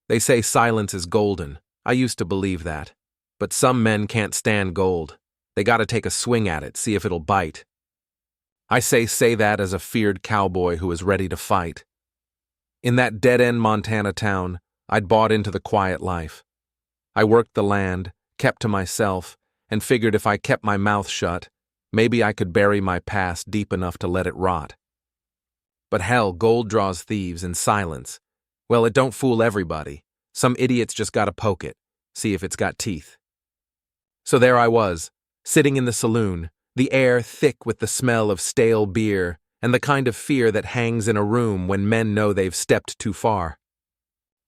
They say silence is golden. I used to believe that. But some men can't stand gold. They gotta take a swing at it, see if it'll bite. I say that as a feared cowboy who is ready to fight. In that dead-end Montana town, I'd bought into the quiet life. I worked the land, kept to myself, and figured if I kept my mouth shut, maybe I could bury my past deep enough to let it rot. But hell, gold draws thieves in silence. Well, it don't fool everybody. Some idiots just gotta poke it, see if it's got teeth. So there I was, sitting in the saloon, the air thick with the smell of stale beer and the kind of fear that hangs in a room when men know they've stepped too far.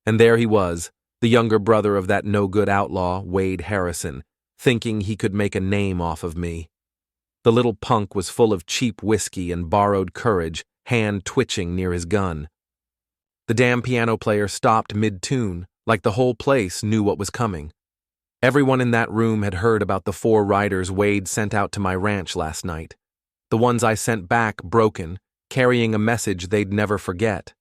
And there he was, the younger brother of that no-good outlaw, Wade Harrison, thinking he could make a name off of me. The little punk was full of cheap whiskey and borrowed courage, hand twitching near his gun. The damn piano player stopped mid-tune, like the whole place knew what was coming. Everyone in that room had heard about the 4 riders Wade sent out to my ranch last night. The ones I sent back broken, carrying a message they'd never forget.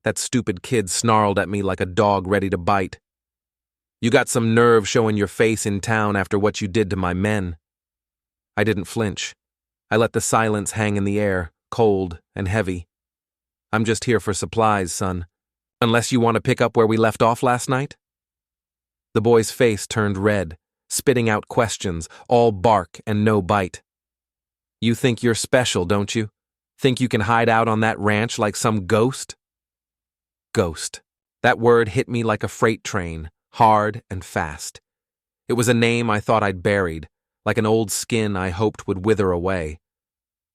That stupid kid snarled at me like a dog ready to bite. "You got some nerve showing your face in town after what you did to my men." I didn't flinch. I let the silence hang in the air, cold and heavy. "I'm just here for supplies, son. Unless you want to pick up where we left off last night?" The boy's face turned red, spitting out questions, all bark and no bite. "You think you're special, don't you? Think you can hide out on that ranch like some ghost?" Ghost. That word hit me like a freight train, hard and fast. It was a name I thought I'd buried, like an old skin I hoped would wither away.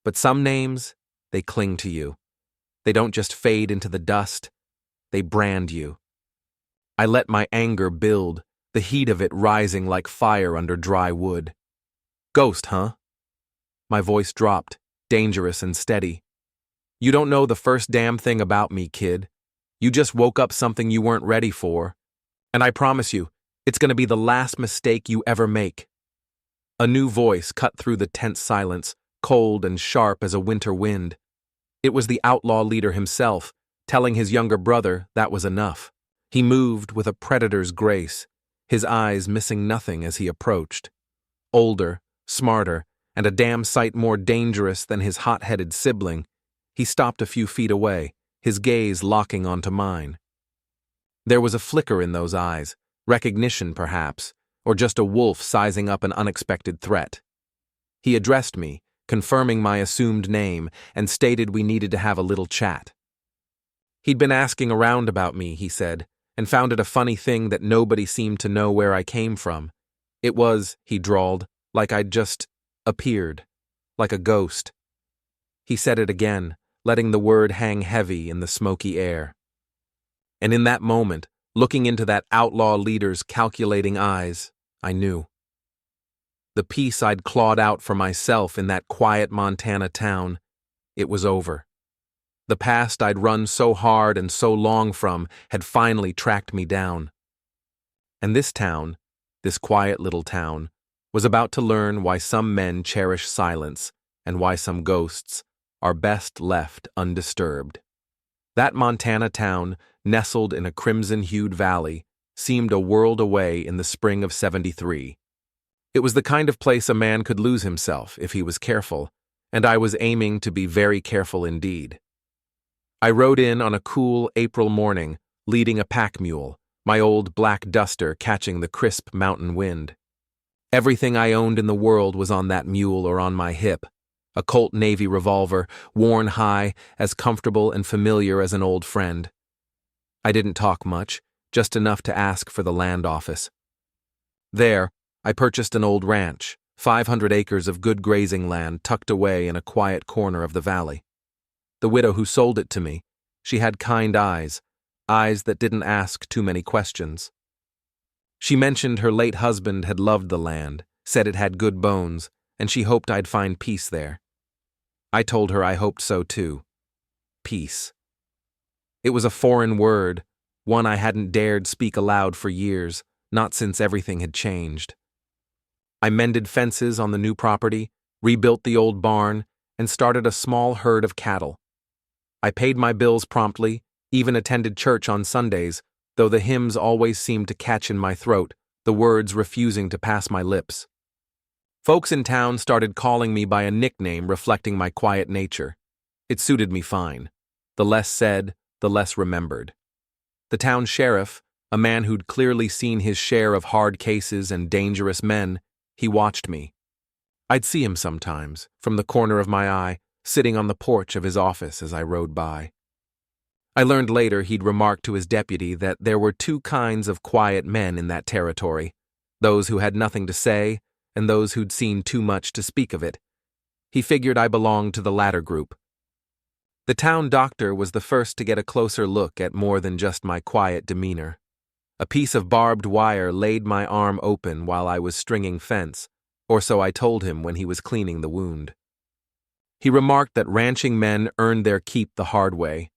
But some names, they cling to you. They don't just fade into the dust, they brand you. I let my anger build, the heat of it rising like fire under dry wood. "Ghost, huh?" My voice dropped, dangerous and steady. "You don't know the first damn thing about me, kid. You just woke up something you weren't ready for. And I promise you, it's gonna be the last mistake you ever make." A new voice cut through the tense silence, cold and sharp as a winter wind. It was the outlaw leader himself, telling his younger brother that was enough. He moved with a predator's grace, his eyes missing nothing as he approached. Older, smarter, and a damn sight more dangerous than his hot-headed sibling, he stopped a few feet away, his gaze locking onto mine. There was a flicker in those eyes, recognition perhaps, or just a wolf sizing up an unexpected threat. He addressed me, confirming my assumed name, and stated we needed to have a little chat. He'd been asking around about me, he said, and found it a funny thing that nobody seemed to know where I came from. It was, he drawled, like I'd just appeared, like a ghost. He said it again, letting the word hang heavy in the smoky air. And in that moment, looking into that outlaw leader's calculating eyes, I knew. The peace I'd clawed out for myself in that quiet Montana town, it was over. The past I'd run so hard and so long from had finally tracked me down. And this town, this quiet little town, was about to learn why some men cherish silence and why some ghosts are best left undisturbed. That Montana town, nestled in a crimson-hued valley, seemed a world away in the spring of '73. It was the kind of place a man could lose himself if he was careful, and I was aiming to be very careful indeed. I rode in on a cool April morning, leading a pack mule, my old black duster catching the crisp mountain wind. Everything I owned in the world was on that mule or on my hip. A Colt Navy revolver, worn high, as comfortable and familiar as an old friend. I didn't talk much, just enough to ask for the land office. There, I purchased an old ranch, 500 acres of good grazing land tucked away in a quiet corner of the valley. The widow who sold it to me, she had kind eyes that didn't ask too many questions. She mentioned her late husband had loved the land, said it had good bones, and she hoped I'd find peace there. I told her I hoped so too. Peace. It was a foreign word, one I hadn't dared speak aloud for years, not since everything had changed. I mended fences on the new property, rebuilt the old barn, and started a small herd of cattle. I paid my bills promptly, even attended church on Sundays, though the hymns always seemed to catch in my throat, the words refusing to pass my lips. Folks in town started calling me by a nickname reflecting my quiet nature. It suited me fine. The less said, the less remembered. The town sheriff, a man who'd clearly seen his share of hard cases and dangerous men, he watched me. I'd see him sometimes, from the corner of my eye, sitting on the porch of his office as I rode by. I learned later he'd remarked to his deputy that there were two kinds of quiet men in that territory, those who had nothing to say and those who'd seen too much to speak of it. He figured I belonged to the latter group. The town doctor was the first to get a closer look at more than just my quiet demeanor. A piece of barbed wire laid my arm open while I was stringing fence, or so I told him when he was cleaning the wound. He remarked that ranching men earned their keep the hard way.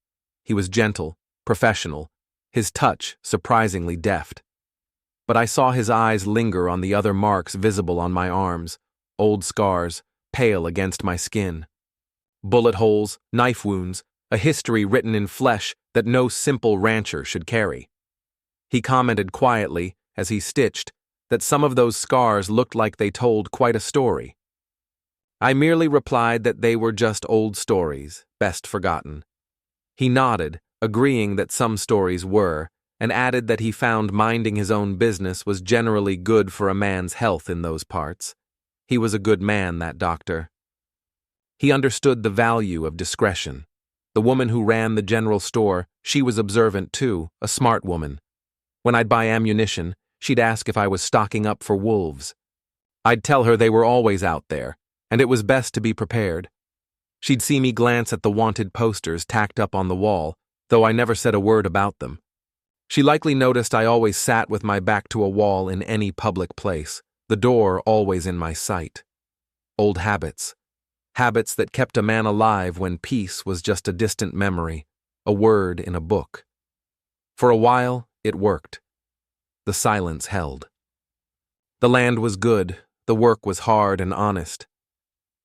He was gentle, professional, his touch surprisingly deft. But I saw his eyes linger on the other marks visible on my arms, old scars, pale against my skin. Bullet holes, knife wounds, a history written in flesh that no simple rancher should carry. He commented quietly, as he stitched, that some of those scars looked like they told quite a story. I merely replied that they were just old stories, best forgotten. He nodded, agreeing that some stories were, and added that he found minding his own business was generally good for a man's health in those parts. He was a good man, that doctor. He understood the value of discretion. The woman who ran the general store, she was observant too, a smart woman. When I'd buy ammunition, she'd ask if I was stocking up for wolves. I'd tell her they were always out there, and it was best to be prepared. She'd see me glance at the wanted posters tacked up on the wall, though I never said a word about them. She likely noticed I always sat with my back to a wall in any public place, the door always in my sight. Old habits. Habits that kept a man alive when peace was just a distant memory, a word in a book. For a while, it worked. The silence held. The land was good, the work was hard and honest.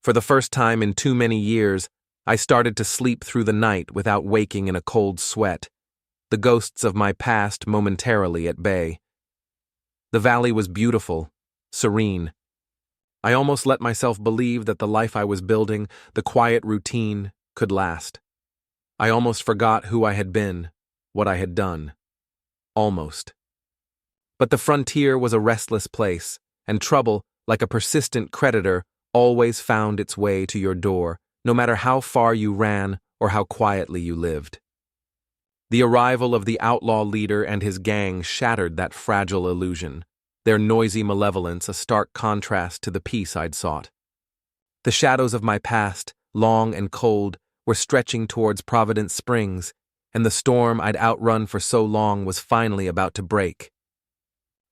For the first time in too many years, I started to sleep through the night without waking in a cold sweat, the ghosts of my past momentarily at bay. The valley was beautiful, serene. I almost let myself believe that the life I was building, the quiet routine, could last. I almost forgot who I had been, what I had done. Almost. But the frontier was a restless place, and trouble, like a persistent creditor, always found its way to your door, no matter how far you ran or how quietly you lived. The arrival of the outlaw leader and his gang shattered that fragile illusion, their noisy malevolence a stark contrast to the peace I'd sought. The shadows of my past, long and cold, were stretching towards Providence Springs, and the storm I'd outrun for so long was finally about to break.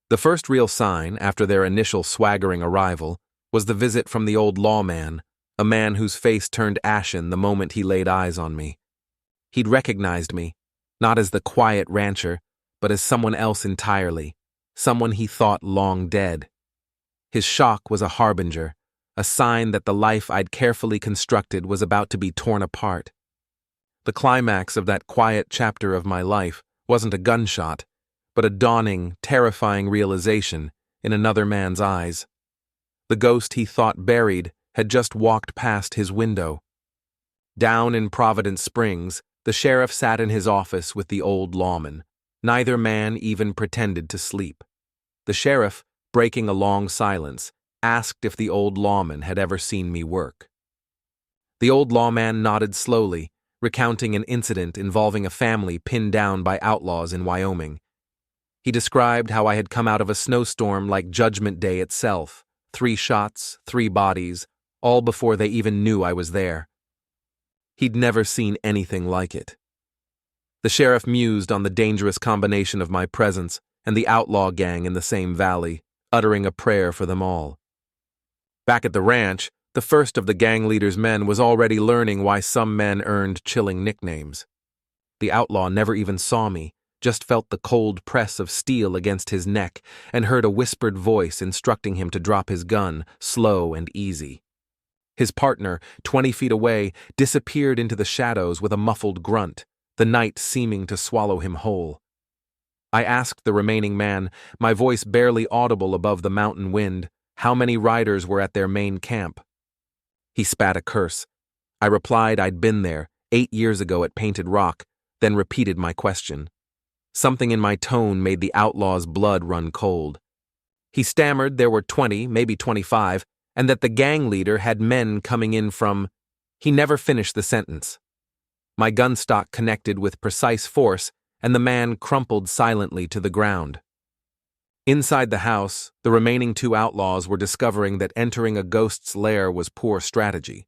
The first real sign, after their initial swaggering arrival, was the visit from the old lawman, a man whose face turned ashen the moment he laid eyes on me. He'd recognized me, not as the quiet rancher, but as someone else entirely, someone he thought long dead. His shock was a harbinger, a sign that the life I'd carefully constructed was about to be torn apart. The climax of that quiet chapter of my life wasn't a gunshot, but a dawning, terrifying realization in another man's eyes. The ghost he thought buried had just walked past his window. Down in Providence Springs, the sheriff sat in his office with the old lawman. Neither man even pretended to sleep. The sheriff, breaking a long silence, asked if the old lawman had ever seen me work. The old lawman nodded slowly, recounting an incident involving a family pinned down by outlaws in Wyoming. He described how I had come out of a snowstorm like Judgment Day itself, 3 shots, 3 bodies, all before they even knew I was there. He'd never seen anything like it. The sheriff mused on the dangerous combination of my presence and the outlaw gang in the same valley, uttering a prayer for them all. Back at the ranch, the first of the gang leader's men was already learning why some men earned chilling nicknames. The outlaw never even saw me, just felt the cold press of steel against his neck and heard a whispered voice instructing him to drop his gun, slow and easy. His partner, 20 feet away, disappeared into the shadows with a muffled grunt, the night seeming to swallow him whole. I asked the remaining man, my voice barely audible above the mountain wind, how many riders were at their main camp. He spat a curse. I replied I'd been there 8 years ago at Painted Rock, then repeated my question. Something in my tone made the outlaw's blood run cold. He stammered there were 20, maybe 25, and that the gang leader had men coming in from... He never finished the sentence. My gun stock connected with precise force, and the man crumpled silently to the ground. Inside the house, the remaining 2 outlaws were discovering that entering a ghost's lair was poor strategy.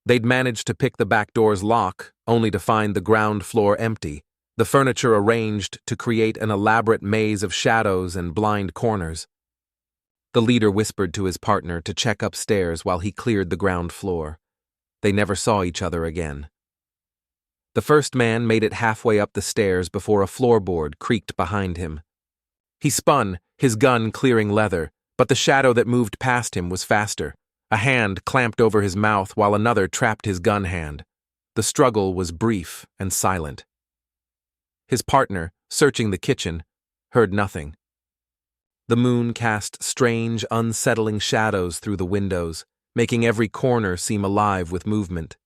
They'd managed to pick the back door's lock, only to find the ground floor empty, the furniture arranged to create an elaborate maze of shadows and blind corners. The leader whispered to his partner to check upstairs while he cleared the ground floor. They never saw each other again. The first man made it halfway up the stairs before a floorboard creaked behind him. He spun, his gun clearing leather, but the shadow that moved past him was faster. A hand clamped over his mouth while another trapped his gun hand. The struggle was brief and silent. His partner, searching the kitchen, heard nothing. The moon cast strange, unsettling shadows through the windows, making every corner seem alive with movement.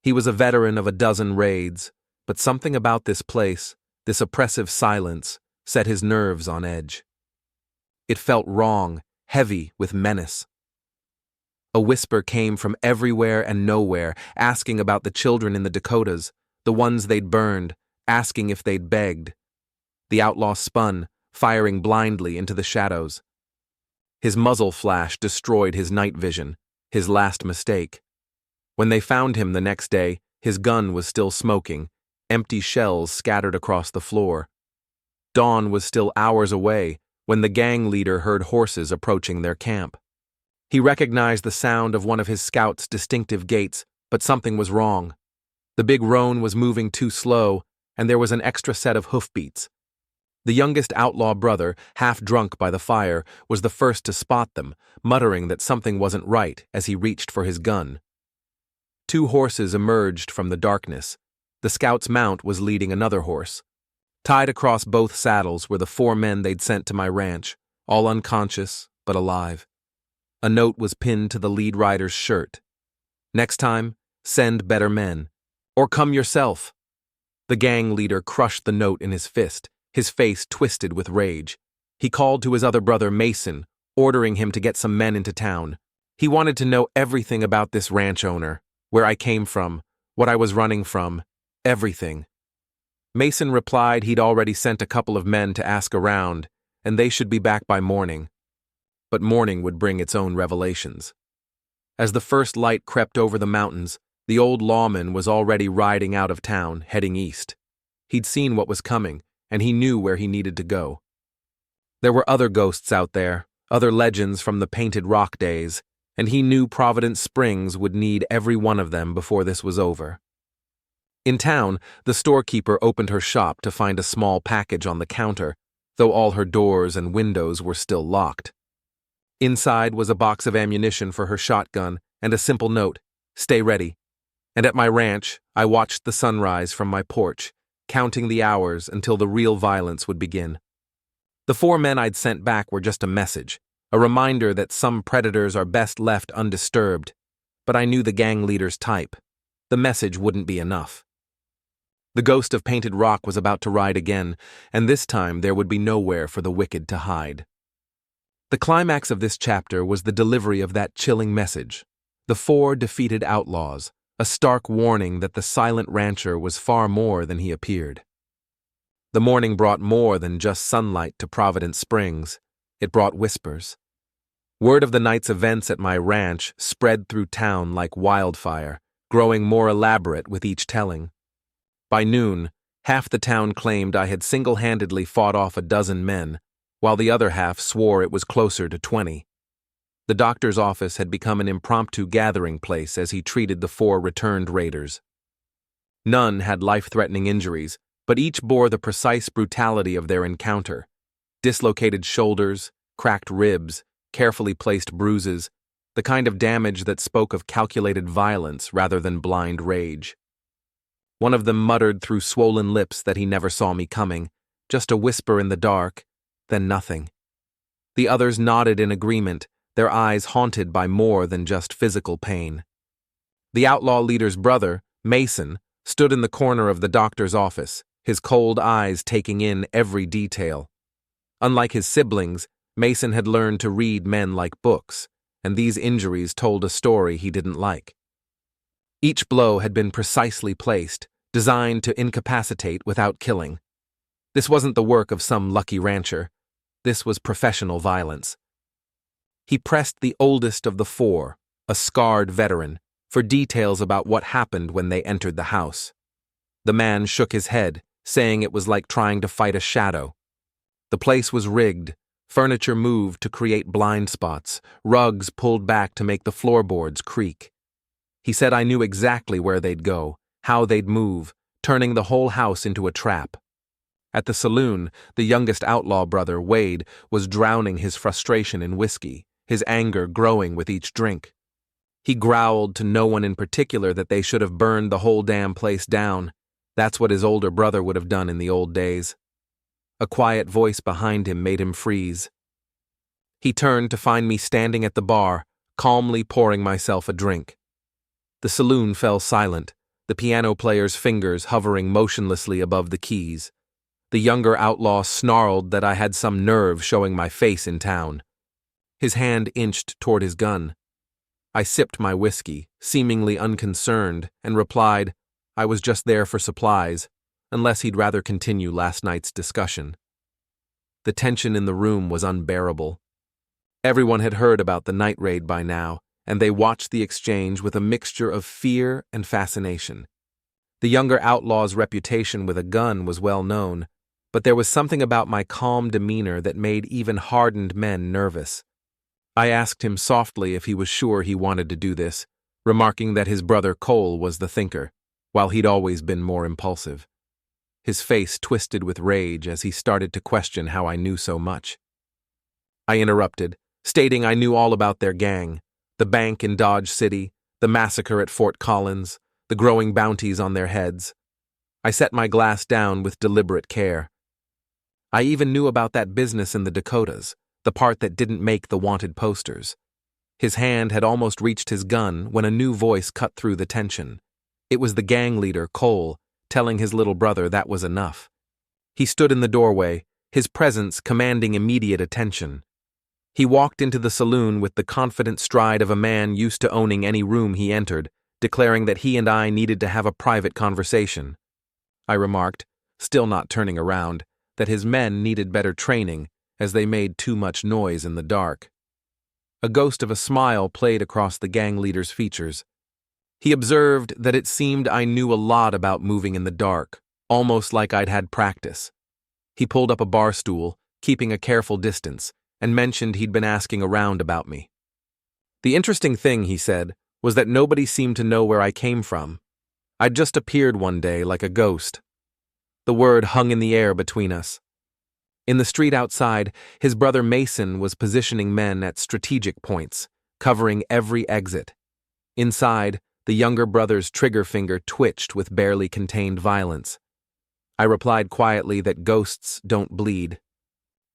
He was a veteran of a dozen raids, but something about this place, this oppressive silence, set his nerves on edge. It felt wrong, heavy with menace. A whisper came from everywhere and nowhere, asking about the children in the Dakotas, the ones they'd burned, asking if they'd begged. The outlaw spun, firing blindly into the shadows. His muzzle flash destroyed his night vision, his last mistake. When they found him the next day, his gun was still smoking, empty shells scattered across the floor. Dawn was still hours away when the gang leader heard horses approaching their camp. He recognized the sound of one of his scouts' distinctive gaits, but something was wrong. The big roan was moving too slow, and there was an extra set of hoofbeats. The youngest outlaw brother, half drunk by the fire, was the first to spot them, muttering that something wasn't right as he reached for his gun. 2 horses emerged from the darkness. The scout's mount was leading another horse. Tied across both saddles were the 4 men they'd sent to my ranch, all unconscious but alive. A note was pinned to the lead rider's shirt. Next time, send better men. Or come yourself. The gang leader crushed the note in his fist, his face twisted with rage. He called to his other brother, Mason, ordering him to get some men into town. He wanted to know everything about this ranch owner, where I came from, what I was running from, everything. Mason replied he'd already sent a couple of men to ask around, and they should be back by morning. But morning would bring its own revelations. As the first light crept over the mountains, the old lawman was already riding out of town, heading east. He'd seen what was coming, and he knew where he needed to go. There were other ghosts out there, other legends from the Painted Rock days, and he knew Providence Springs would need every one of them before this was over. In town, the storekeeper opened her shop to find a small package on the counter, though all her doors and windows were still locked. Inside was a box of ammunition for her shotgun and a simple note, "Stay ready." And at my ranch, I watched the sunrise from my porch, counting the hours until the real violence would begin. The 4 men I'd sent back were just a message, a reminder that some predators are best left undisturbed, but I knew the gang leader's type. The message wouldn't be enough. The ghost of Painted Rock was about to ride again, and this time there would be nowhere for the wicked to hide. The climax of this chapter was the delivery of that chilling message. The 4 defeated outlaws, a stark warning that the silent rancher was far more than he appeared. The morning brought more than just sunlight to Providence Springs. It brought whispers. Word of the night's events at my ranch spread through town like wildfire, growing more elaborate with each telling. By noon, half the town claimed I had single-handedly fought off a dozen men, while the other half swore it was closer to 20. The doctor's office had become an impromptu gathering place as he treated the 4 returned raiders. None had life-threatening injuries, but each bore the precise brutality of their encounter. Dislocated shoulders, cracked ribs, carefully placed bruises, the kind of damage that spoke of calculated violence rather than blind rage. One of them muttered through swollen lips that he never saw me coming, just a whisper in the dark, then nothing. The others nodded in agreement, their eyes haunted by more than just physical pain. The outlaw leader's brother, Mason, stood in the corner of the doctor's office, his cold eyes taking in every detail. Unlike his siblings, Mason had learned to read men like books, and these injuries told a story he didn't like. Each blow had been precisely placed, designed to incapacitate without killing. This wasn't the work of some lucky rancher. This was professional violence. He pressed the oldest of the four, a scarred veteran, for details about what happened when they entered the house. The man shook his head, saying it was like trying to fight a shadow. The place was rigged, furniture moved to create blind spots, rugs pulled back to make the floorboards creak. He said I knew exactly where they'd go, how they'd move, turning the whole house into a trap. At the saloon, the youngest outlaw brother, Wade, was drowning his frustration in whiskey, his anger growing with each drink. He growled to no one in particular that they should have burned the whole damn place down. That's what his older brother would have done in the old days. A quiet voice behind him made him freeze. He turned to find me standing at the bar, calmly pouring myself a drink. The saloon fell silent, the piano player's fingers hovering motionlessly above the keys. The younger outlaw snarled that I had some nerve showing my face in town. His hand inched toward his gun. I sipped my whiskey, seemingly unconcerned, and replied, I was just there for supplies, unless he'd rather continue last night's discussion. The tension in the room was unbearable. Everyone had heard about the night raid by now, and they watched the exchange with a mixture of fear and fascination. The younger outlaw's reputation with a gun was well known, but there was something about my calm demeanor that made even hardened men nervous. I asked him softly if he was sure he wanted to do this, remarking that his brother Cole was the thinker, while he'd always been more impulsive. His face twisted with rage as he started to question how I knew so much. I interrupted, stating I knew all about their gang, the bank in Dodge City, the massacre at Fort Collins, the growing bounties on their heads. I set my glass down with deliberate care. I even knew about that business in the Dakotas, the part that didn't make the wanted posters. His hand had almost reached his gun when a new voice cut through the tension. It was the gang leader, Cole, telling his little brother that was enough. He stood in the doorway, his presence commanding immediate attention. He walked into the saloon with the confident stride of a man used to owning any room he entered, declaring that he and I needed to have a private conversation. I remarked, still not turning around, that his men needed better training, as they made too much noise in the dark. A ghost of a smile played across the gang leader's features. He observed that it seemed I knew a lot about moving in the dark, almost like I'd had practice. He pulled up a bar stool, keeping a careful distance, and mentioned he'd been asking around about me. The interesting thing, he said, was that nobody seemed to know where I came from. I'd just appeared one day like a ghost. The word hung in the air between us. In the street outside, his brother Mason was positioning men at strategic points, covering every exit. Inside, the younger brother's trigger finger twitched with barely contained violence. I replied quietly that ghosts don't bleed.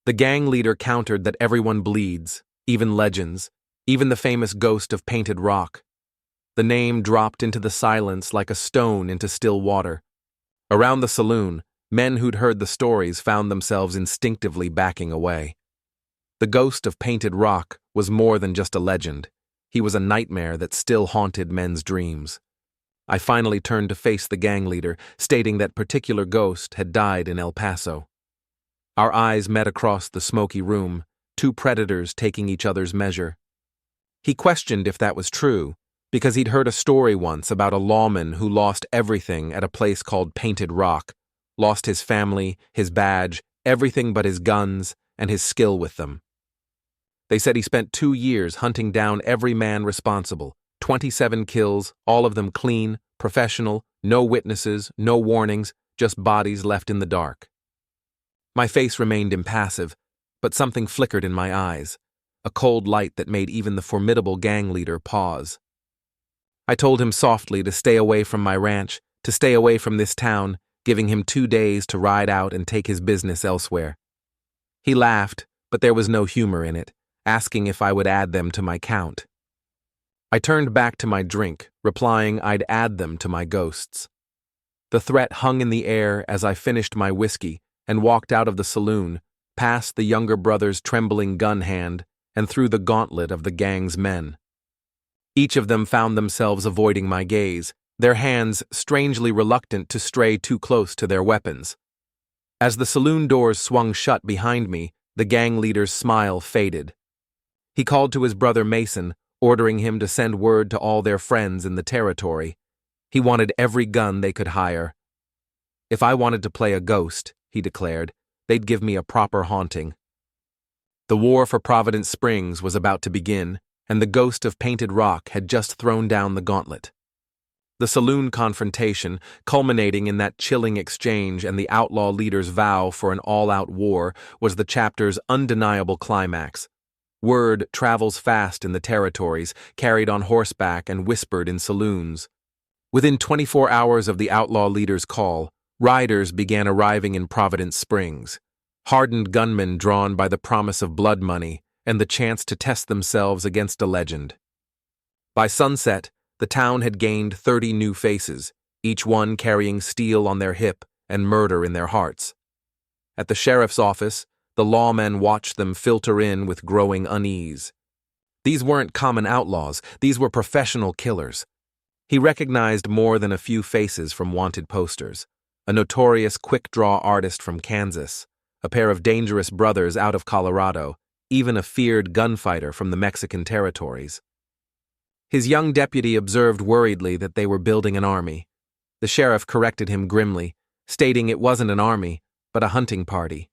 The gang leader countered that everyone bleeds, even legends, even the famous ghost of Painted Rock. The name dropped into the silence like a stone into still water. Around the saloon, men who'd heard the stories found themselves instinctively backing away. The ghost of Painted Rock was more than just a legend. He was a nightmare that still haunted men's dreams. I finally turned to face the gang leader, stating that particular ghost had died in El Paso. Our eyes met across the smoky room, two predators taking each other's measure. He questioned if that was true, because he'd heard a story once about a lawman who lost everything at a place called Painted Rock, lost his family, his badge, everything but his guns, and his skill with them. They said he spent 2 years hunting down every man responsible, 27 kills, all of them clean, professional, no witnesses, no warnings, just bodies left in the dark. My face remained impassive, but something flickered in my eyes, a cold light that made even the formidable gang leader pause. I told him softly to stay away from my ranch, to stay away from this town, giving him 2 days to ride out and take his business elsewhere. He laughed, but there was no humor in it, asking if I would add them to my count. I turned back to my drink, replying I'd add them to my ghosts. The threat hung in the air as I finished my whiskey and walked out of the saloon, past the younger brother's trembling gun hand and through the gauntlet of the gang's men. Each of them found themselves avoiding my gaze, their hands strangely reluctant to stray too close to their weapons. As the saloon doors swung shut behind me, the gang leader's smile faded. He called to his brother Mason, ordering him to send word to all their friends in the territory. He wanted every gun they could hire. If I wanted to play a ghost, he declared, they'd give me a proper haunting. The war for Providence Springs was about to begin, and the ghost of Painted Rock had just thrown down the gauntlet. The saloon confrontation, culminating in that chilling exchange and the outlaw leader's vow for an all-out war, was the chapter's undeniable climax. Word travels fast in the territories, carried on horseback and whispered in saloons. Within 24 hours of the outlaw leader's call, riders began arriving in Providence Springs, hardened gunmen drawn by the promise of blood money and the chance to test themselves against a legend. By sunset, the town had gained 30 new faces, each one carrying steel on their hip and murder in their hearts. At the sheriff's office, the lawmen watched them filter in with growing unease. These weren't common outlaws, these were professional killers. He recognized more than a few faces from wanted posters: a notorious quick-draw artist from Kansas, a pair of dangerous brothers out of Colorado, even a feared gunfighter from the Mexican territories. His young deputy observed worriedly that they were building an army. The sheriff corrected him grimly, stating it wasn't an army, but a hunting party.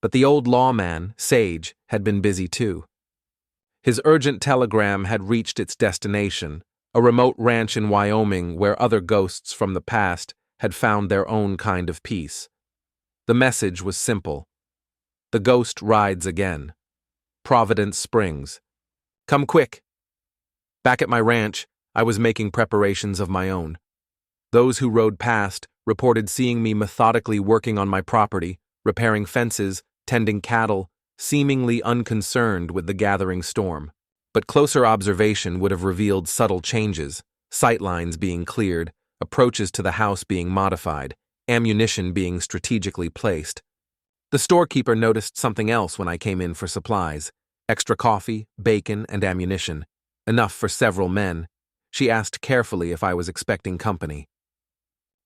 But the old lawman, Sage, had been busy too. His urgent telegram had reached its destination, a remote ranch in Wyoming where other ghosts from the past had found their own kind of peace. The message was simple. The ghost rides again. Providence Springs. Come quick. Back at my ranch, I was making preparations of my own. Those who rode past reported seeing me methodically working on my property, repairing fences, tending cattle, seemingly unconcerned with the gathering storm. But closer observation would have revealed subtle changes, sightlines being cleared, approaches to the house being modified, ammunition being strategically placed. The storekeeper noticed something else when I came in for supplies: extra coffee, bacon, and ammunition. Enough for several men. She asked carefully if I was expecting company.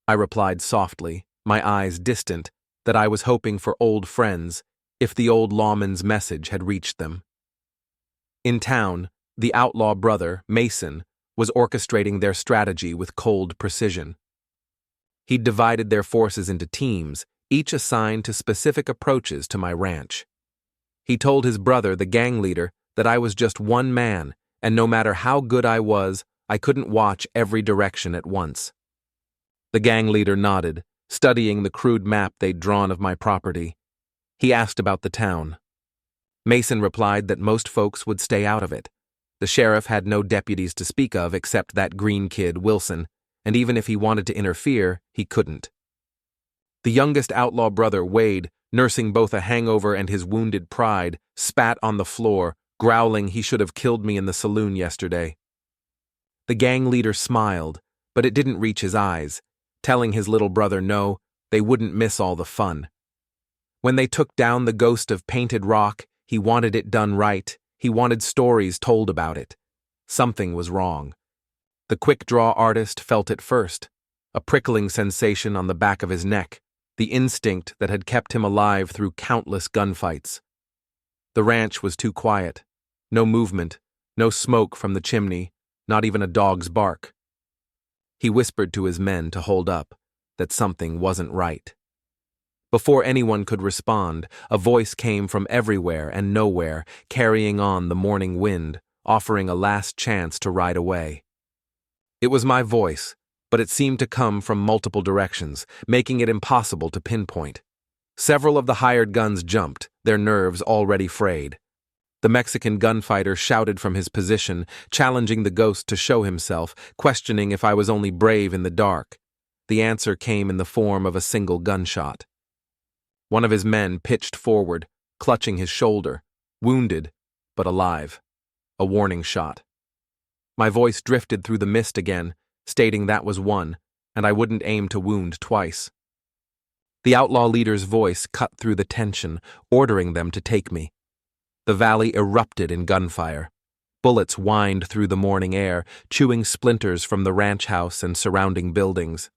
I replied softly, my eyes distant, that I was hoping for old friends, if the old lawman's message had reached them. In town, the outlaw brother, Mason, was orchestrating their strategy with cold precision. He'd divided their forces into teams, each assigned to specific approaches to my ranch. He told his brother, the gang leader, that I was just one man, and no matter how good I was, I couldn't watch every direction at once. The gang leader nodded, studying the crude map they'd drawn of my property. He asked about the town. Mason replied that most folks would stay out of it. The sheriff had no deputies to speak of except that green kid, Wilson, and even if he wanted to interfere, he couldn't. The youngest outlaw brother, Wade, nursing both a hangover and his wounded pride, spat on the floor, growling he should have killed me in the saloon yesterday. The gang leader smiled, but it didn't reach his eyes, telling his little brother no, they wouldn't miss all the fun. When they took down the ghost of Painted Rock, he wanted it done right. He wanted stories told about it. Something was wrong. The quick-draw artist felt it first, a prickling sensation on the back of his neck, the instinct that had kept him alive through countless gunfights. The ranch was too quiet. No movement, no smoke from the chimney, not even a dog's bark. He whispered to his men to hold up, that something wasn't right. Before anyone could respond, a voice came from everywhere and nowhere, carrying on the morning wind, offering a last chance to ride away. It was my voice, but it seemed to come from multiple directions, making it impossible to pinpoint. Several of the hired guns jumped, their nerves already frayed. The Mexican gunfighter shouted from his position, challenging the ghost to show himself, questioning if I was only brave in the dark. The answer came in the form of a single gunshot. One of his men pitched forward, clutching his shoulder, wounded, but alive. A warning shot. My voice drifted through the mist again, stating that was one, and I wouldn't aim to wound twice. The outlaw leader's voice cut through the tension, ordering them to take me. The valley erupted in gunfire. Bullets whined through the morning air, chewing splinters from the ranch house and surrounding buildings.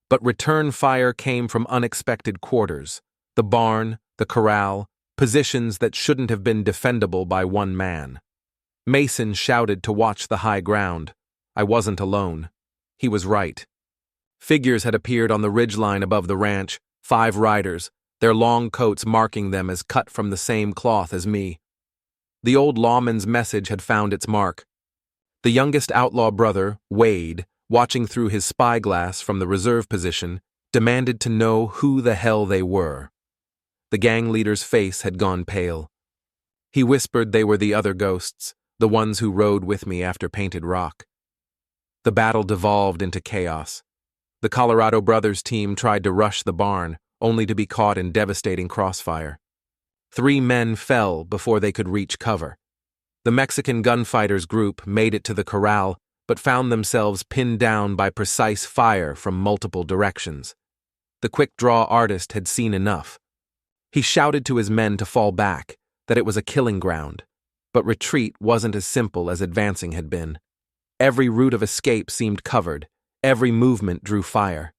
But return fire came from unexpected quarters, the barn, the corral, positions that shouldn't have been defendable by one man. Mason shouted to watch the high ground. I wasn't alone. He was right. Figures had appeared on the ridgeline above the ranch, 5 riders, their long coats marking them as cut from the same cloth as me. The old lawman's message had found its mark. The youngest outlaw brother, Wade, watching through his spyglass from the reserve position, demanded to know who the hell they were. The gang leader's face had gone pale. He whispered they were the other ghosts, the ones who rode with me after Painted Rock. The battle devolved into chaos. The Colorado Brothers team tried to rush the barn, only to be caught in devastating crossfire. 3 men fell before they could reach cover. The Mexican gunfighters group made it to the corral, but found themselves pinned down by precise fire from multiple directions. The quick-draw artist had seen enough. He shouted to his men to fall back, that it was a killing ground, but retreat wasn't as simple as advancing had been. Every route of escape seemed covered, every movement drew fire.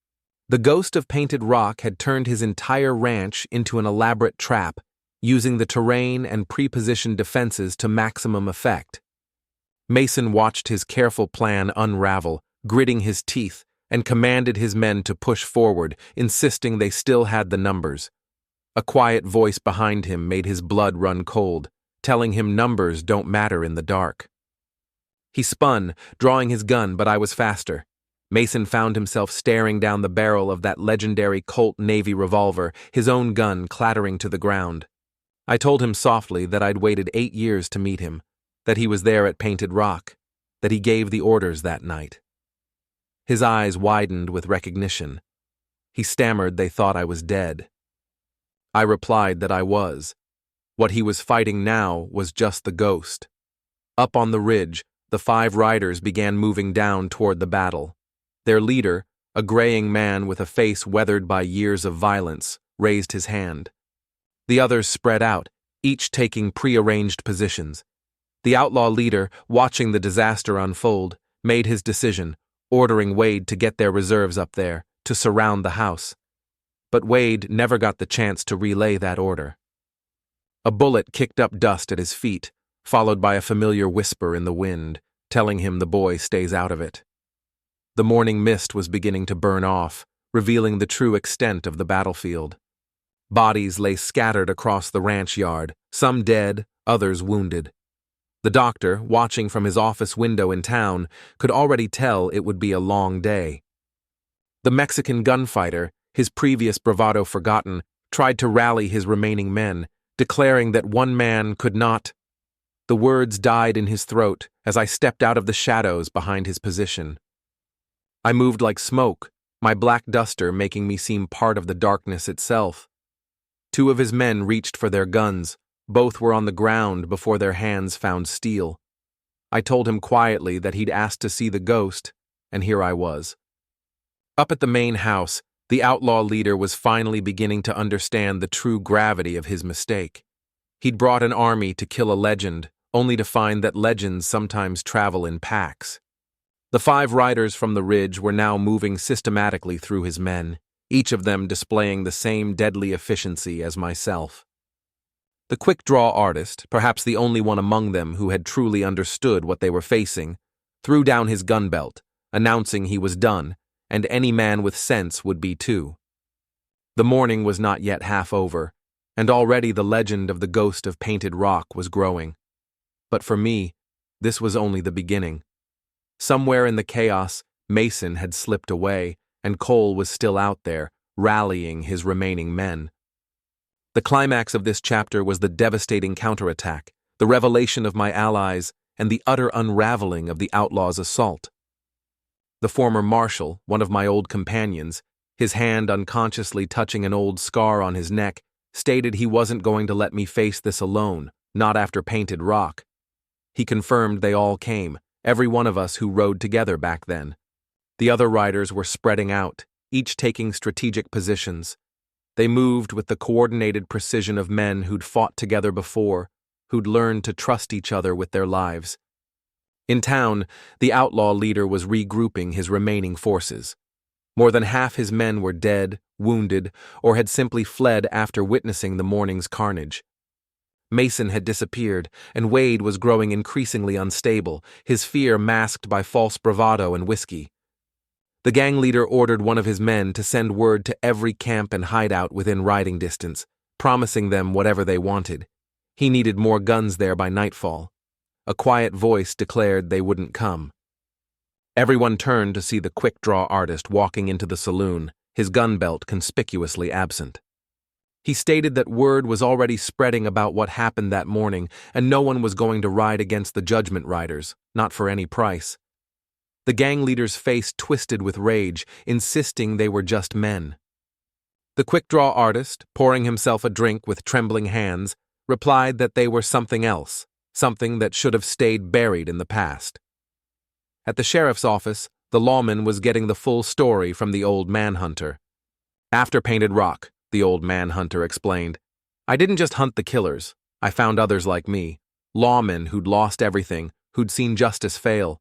The ghost of Painted Rock had turned his entire ranch into an elaborate trap, using the terrain and pre-positioned defenses to maximum effect. Mason watched his careful plan unravel, gritting his teeth, and commanded his men to push forward, insisting they still had the numbers. A quiet voice behind him made his blood run cold, telling him numbers don't matter in the dark. He spun, drawing his gun, but I was faster. Mason found himself staring down the barrel of that legendary Colt Navy revolver, his own gun clattering to the ground. I told him softly that I'd waited 8 years to meet him, that he was there at Painted Rock, that he gave the orders that night. His eyes widened with recognition. He stammered they thought I was dead. I replied that I was. What he was fighting now was just the ghost. Up on the ridge, the 5 riders began moving down toward the battle. Their leader, a graying man with a face weathered by years of violence, raised his hand. The others spread out, each taking pre-arranged positions. The outlaw leader, watching the disaster unfold, made his decision, ordering Wade to get their reserves up there, to surround the house. But Wade never got the chance to relay that order. A bullet kicked up dust at his feet, followed by a familiar whisper in the wind, telling him the boy stays out of it. The morning mist was beginning to burn off, revealing the true extent of the battlefield. Bodies lay scattered across the ranch yard, some dead, others wounded. The doctor, watching from his office window in town, could already tell it would be a long day. The Mexican gunfighter, his previous bravado forgotten, tried to rally his remaining men, declaring that one man could not. The words died in his throat as I stepped out of the shadows behind his position. I moved like smoke, my black duster making me seem part of the darkness itself. 2 of his men reached for their guns. Both were on the ground before their hands found steel. I told him quietly that he'd asked to see the ghost, and here I was. Up at the main house, the outlaw leader was finally beginning to understand the true gravity of his mistake. He'd brought an army to kill a legend, only to find that legends sometimes travel in packs. The 5 riders from the ridge were now moving systematically through his men, each of them displaying the same deadly efficiency as myself. The quick-draw artist, perhaps the only one among them who had truly understood what they were facing, threw down his gun belt, announcing he was done, and any man with sense would be too. The morning was not yet half over, and already the legend of the ghost of Painted Rock was growing. But for me, this was only the beginning. Somewhere in the chaos, Mason had slipped away, and Cole was still out there, rallying his remaining men. The climax of this chapter was the devastating counterattack, the revelation of my allies, and the utter unraveling of the outlaws' assault. The former marshal, one of my old companions, his hand unconsciously touching an old scar on his neck, stated he wasn't going to let me face this alone, not after Painted Rock. He confirmed they all came, every one of us who rode together back then. The other riders were spreading out, each taking strategic positions. They moved with the coordinated precision of men who'd fought together before, who'd learned to trust each other with their lives. In town, the outlaw leader was regrouping his remaining forces. More than half his men were dead, wounded, or had simply fled after witnessing the morning's carnage. Mason had disappeared, and Wade was growing increasingly unstable, his fear masked by false bravado and whiskey. The gang leader ordered one of his men to send word to every camp and hideout within riding distance, promising them whatever they wanted. He needed more guns there by nightfall. A quiet voice declared they wouldn't come. Everyone turned to see the quick-draw artist walking into the saloon, his gun belt conspicuously absent. He stated that word was already spreading about what happened that morning, and no one was going to ride against the Judgment Riders, not for any price. The gang leader's face twisted with rage, insisting they were just men. The quick-draw artist, pouring himself a drink with trembling hands, replied that they were something else, something that should have stayed buried in the past. At the sheriff's office, the lawman was getting the full story from the old manhunter. After Painted Rock, the old manhunter explained, I didn't just hunt the killers, I found others like me, lawmen who'd lost everything, who'd seen justice fail.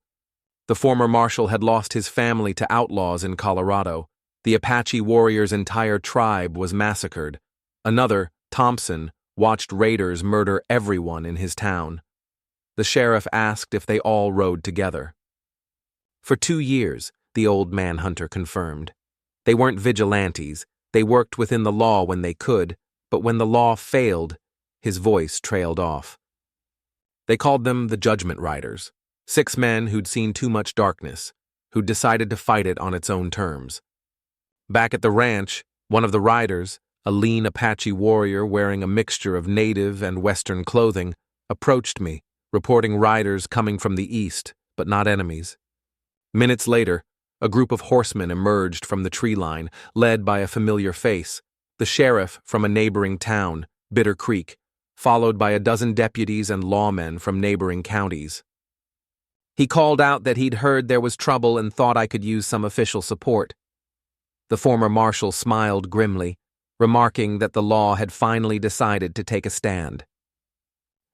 The former marshal had lost his family to outlaws in Colorado. The Apache warrior's entire tribe was massacred. Another, Thompson, watched raiders murder everyone in his town. The sheriff asked if they all rode together. For 2 years, the old manhunter confirmed. They weren't vigilantes, they worked within the law when they could, but when the law failed, his voice trailed off. They called them the Judgment Riders, 6 men who'd seen too much darkness, who'd decided to fight it on its own terms. Back at the ranch, one of the riders, a lean Apache warrior wearing a mixture of native and Western clothing, approached me, reporting riders coming from the east, but not enemies. Minutes later, a group of horsemen emerged from the tree line, led by a familiar face, the sheriff from a neighboring town, Bitter Creek, followed by a dozen deputies and lawmen from neighboring counties. He called out that he'd heard there was trouble and thought I could use some official support. The former marshal smiled grimly, remarking that the law had finally decided to take a stand.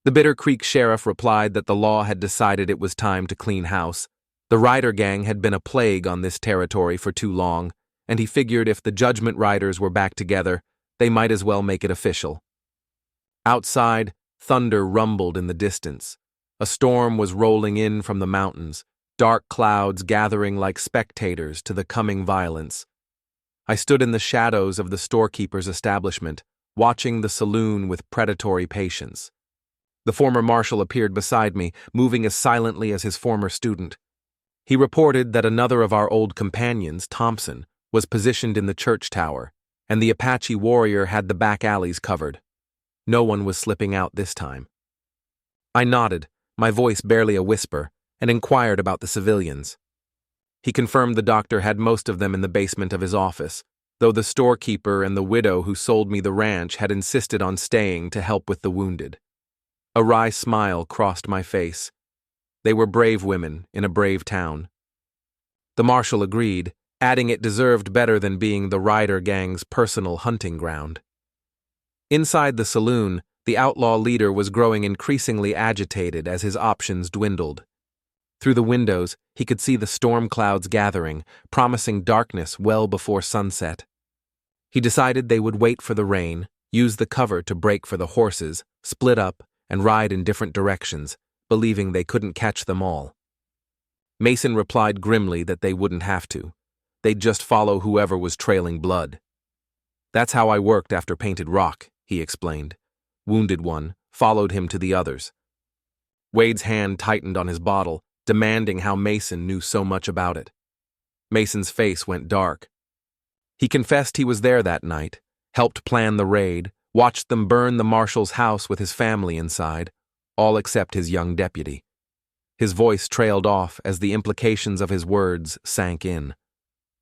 The Bitter Creek sheriff replied that the law had decided it was time to clean house. The rider gang had been a plague on this territory for too long, and he figured if the Judgment Riders were back together, they might as well make it official. Outside, thunder rumbled in the distance. A storm was rolling in from the mountains, dark clouds gathering like spectators to the coming violence. I stood in the shadows of the storekeeper's establishment, watching the saloon with predatory patience. The former marshal appeared beside me, moving as silently as his former student. He reported that another of our old companions, Thompson, was positioned in the church tower, and the Apache warrior had the back alleys covered. No one was slipping out this time. I nodded, my voice barely a whisper, and inquired about the civilians. He confirmed the doctor had most of them in the basement of his office, though the storekeeper and the widow who sold me the ranch had insisted on staying to help with the wounded. A wry smile crossed my face. They were brave women in a brave town. The marshal agreed, adding it deserved better than being the rider gang's personal hunting ground. Inside the saloon, the outlaw leader was growing increasingly agitated as his options dwindled. Through the windows, he could see the storm clouds gathering, promising darkness well before sunset. He decided they would wait for the rain, use the cover to break for the horses, split up, and ride in different directions, believing they couldn't catch them all. Mason replied grimly that they wouldn't have to. They'd just follow whoever was trailing blood. That's how I worked after Painted Rock, he explained. Wounded one, followed him to the others. Wade's hand tightened on his bottle, demanding how Mason knew so much about it. Mason's face went dark. He confessed he was there that night, helped plan the raid, watched them burn the marshal's house with his family inside, all except his young deputy. His voice trailed off as the implications of his words sank in.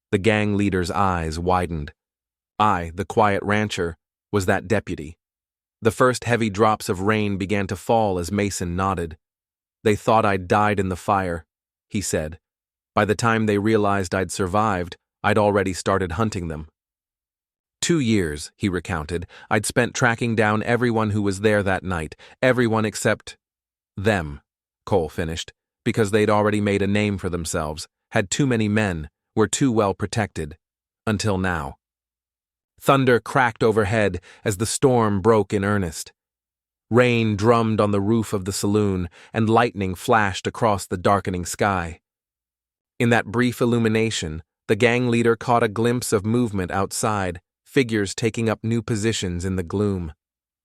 The gang leader's eyes widened. I, the quiet rancher, was that deputy. The first heavy drops of rain began to fall as Mason nodded. "They thought I'd died in the fire," he said. "By the time they realized I'd survived, I'd already started hunting them." 2 years, he recounted, I'd spent tracking down everyone who was there that night, everyone except them, Cole finished, because they'd already made a name for themselves, had too many men, were too well protected. Until now. Thunder cracked overhead as the storm broke in earnest. Rain drummed on the roof of the saloon, and lightning flashed across the darkening sky. In that brief illumination, the gang leader caught a glimpse of movement outside, figures taking up new positions in the gloom.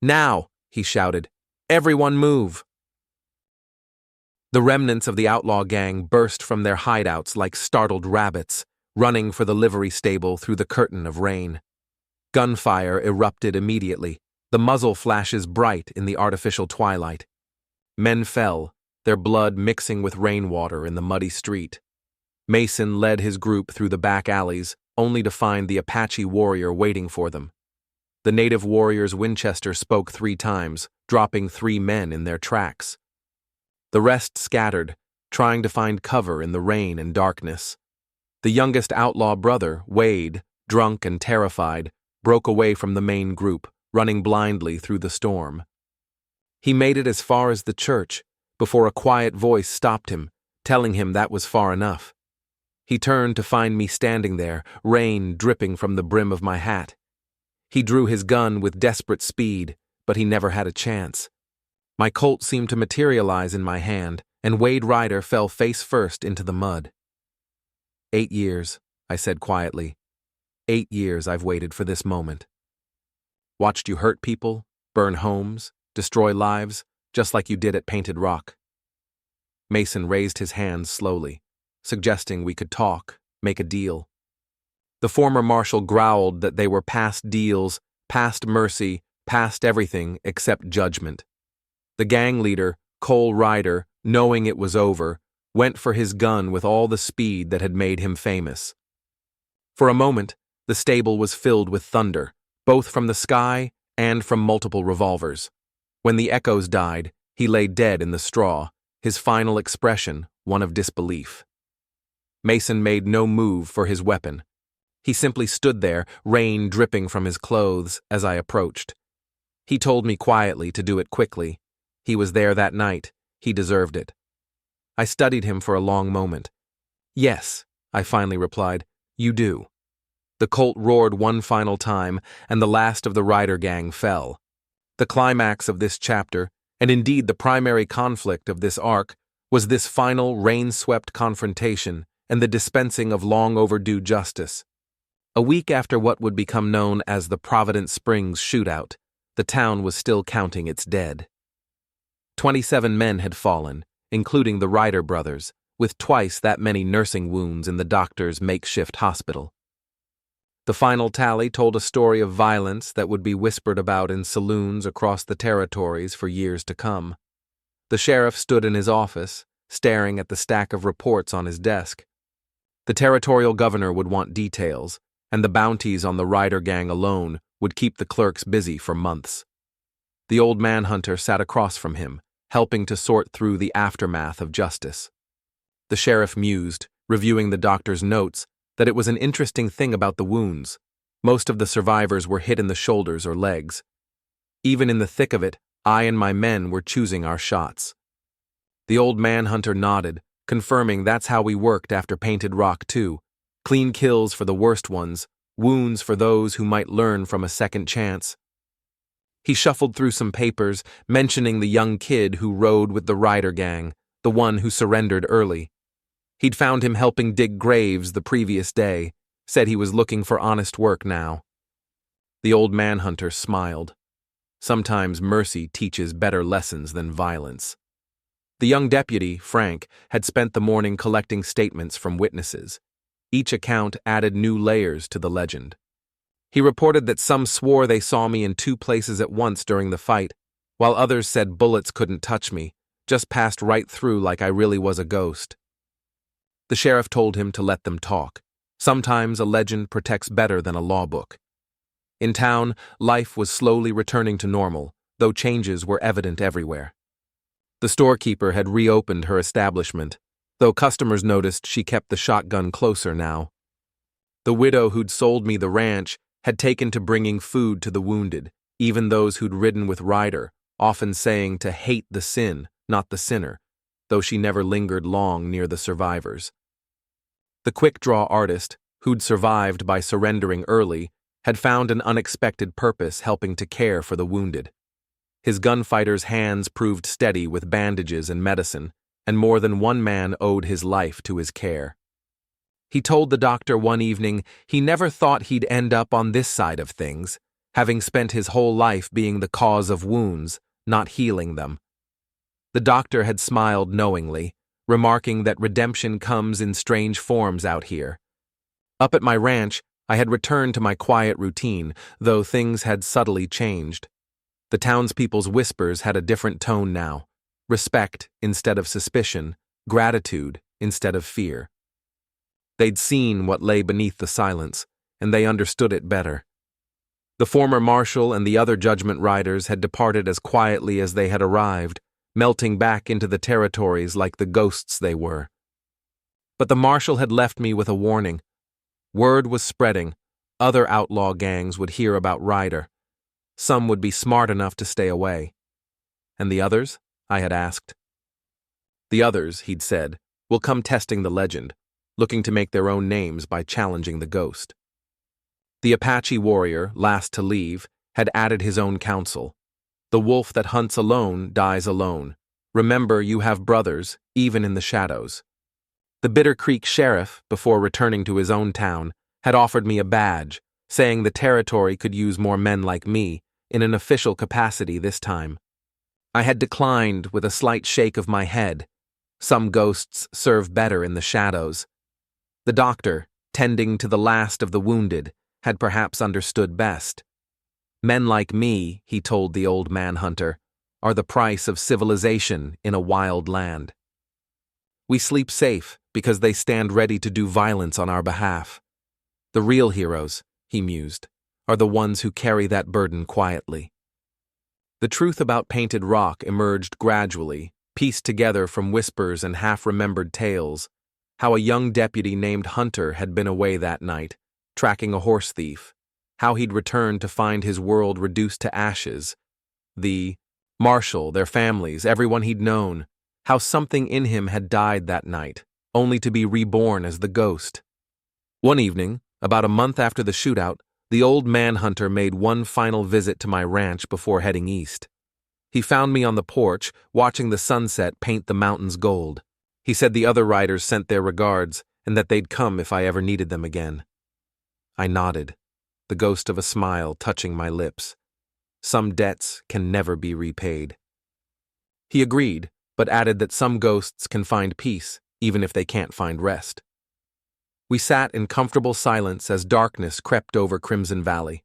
"Now!" he shouted. "Everyone move!" The remnants of the outlaw gang burst from their hideouts like startled rabbits, running for the livery stable through the curtain of rain. Gunfire erupted immediately, the muzzle flashes bright in the artificial twilight. Men fell, their blood mixing with rainwater in the muddy street. Mason led his group through the back alleys, only to find the Apache warrior waiting for them. The native warrior's Winchester spoke 3 times, dropping 3 men in their tracks. The rest scattered, trying to find cover in the rain and darkness. The youngest outlaw brother, Wade, drunk and terrified, broke away from the main group, running blindly through the storm. He made it as far as the church, before a quiet voice stopped him, telling him that was far enough. He turned to find me standing there, rain dripping from the brim of my hat. He drew his gun with desperate speed, but he never had a chance. My Colt seemed to materialize in my hand, and Wade Ryder fell face first into the mud. 8 years, I said quietly. 8 years I've waited for this moment. Watched you hurt people, burn homes, destroy lives, just like you did at Painted Rock. Mason raised his hands slowly, suggesting we could talk, make a deal. The former marshal growled that they were past deals, past mercy, past everything except judgment. The gang leader, Cole Ryder, knowing it was over, went for his gun with all the speed that had made him famous. For a moment, the stable was filled with thunder, both from the sky and from multiple revolvers. When the echoes died, he lay dead in the straw, his final expression one of disbelief. Mason made no move for his weapon. He simply stood there, rain dripping from his clothes, as I approached. He told me quietly to do it quickly. He was there that night. He deserved it. I studied him for a long moment. "Yes," I finally replied, "you do." The Colt roared one final time, and the last of the Ryder gang fell. The climax of this chapter, and indeed the primary conflict of this arc, was this final rain-swept confrontation and the dispensing of long-overdue justice. A week after what would become known as the Providence Springs shootout, the town was still counting its dead. 27 men had fallen, including the Ryder brothers, with twice that many nursing wounds in the doctor's makeshift hospital. The final tally told a story of violence that would be whispered about in saloons across the territories for years to come. The sheriff stood in his office, staring at the stack of reports on his desk. The territorial governor would want details, and the bounties on the Ryder gang alone would keep the clerks busy for months. The old manhunter sat across from him, helping to sort through the aftermath of justice. The sheriff mused, reviewing the doctor's notes, that it was an interesting thing about the wounds. Most of the survivors were hit in the shoulders or legs. Even in the thick of it, I and my men were choosing our shots. The old manhunter nodded, confirming that's how we worked after Painted Rock too. Clean kills for the worst ones, wounds for those who might learn from a second chance. He shuffled through some papers, mentioning the young kid who rode with the Ryder gang, the one who surrendered early. He'd found him helping dig graves the previous day, said he was looking for honest work now. The old manhunter smiled. Sometimes mercy teaches better lessons than violence. The young deputy, Frank, had spent the morning collecting statements from witnesses. Each account added new layers to the legend. He reported that some swore they saw me in 2 places at once during the fight, while others said bullets couldn't touch me, just passed right through like I really was a ghost. The sheriff told him to let them talk. Sometimes a legend protects better than a law book. In town, life was slowly returning to normal, though changes were evident everywhere. The storekeeper had reopened her establishment, though customers noticed she kept the shotgun closer now. The widow who'd sold me the ranch had taken to bringing food to the wounded, even those who'd ridden with Ryder, often saying to hate the sin, not the sinner, though she never lingered long near the survivors. The quick-draw artist, who'd survived by surrendering early, had found an unexpected purpose helping to care for the wounded. His gunfighter's hands proved steady with bandages and medicine, and more than one man owed his life to his care. He told the doctor one evening he never thought he'd end up on this side of things, having spent his whole life being the cause of wounds, not healing them. The doctor had smiled knowingly, remarking that redemption comes in strange forms out here. Up at my ranch, I had returned to my quiet routine, though things had subtly changed. The townspeople's whispers had a different tone now: respect instead of suspicion, gratitude instead of fear. They'd seen what lay beneath the silence, and they understood it better. The former marshal and the other judgment riders had departed as quietly as they had arrived, melting back into the territories like the ghosts they were. But the marshal had left me with a warning. Word was spreading. Other outlaw gangs would hear about Ryder. Some would be smart enough to stay away. And the others? I had asked. The others, he'd said, will come testing the legend, looking to make their own names by challenging the ghost. The Apache warrior, last to leave, had added his own counsel. The wolf that hunts alone dies alone. Remember, you have brothers, even in the shadows. The Bitter Creek sheriff, before returning to his own town, had offered me a badge, saying the territory could use more men like me, in an official capacity this time. I had declined with a slight shake of my head. Some ghosts serve better in the shadows. The doctor, tending to the last of the wounded, had perhaps understood best. Men like me, he told the old manhunter, are the price of civilization in a wild land. We sleep safe because they stand ready to do violence on our behalf. The real heroes, he mused, are the ones who carry that burden quietly. The truth about Painted Rock emerged gradually, pieced together from whispers and half-remembered tales. How a young deputy named Hunter had been away that night, tracking a horse thief. How he'd returned to find his world reduced to ashes. The marshal, their families, everyone he'd known. How something in him had died that night, only to be reborn as the ghost. One evening, about a month after the shootout, the old manhunter made one final visit to my ranch before heading east. He found me on the porch, watching the sunset paint the mountains gold. He said the other riders sent their regards, and that they'd come if I ever needed them again. I nodded, the ghost of a smile touching my lips. Some debts can never be repaid. He agreed, but added that some ghosts can find peace, even if they can't find rest. We sat in comfortable silence as darkness crept over Crimson Valley.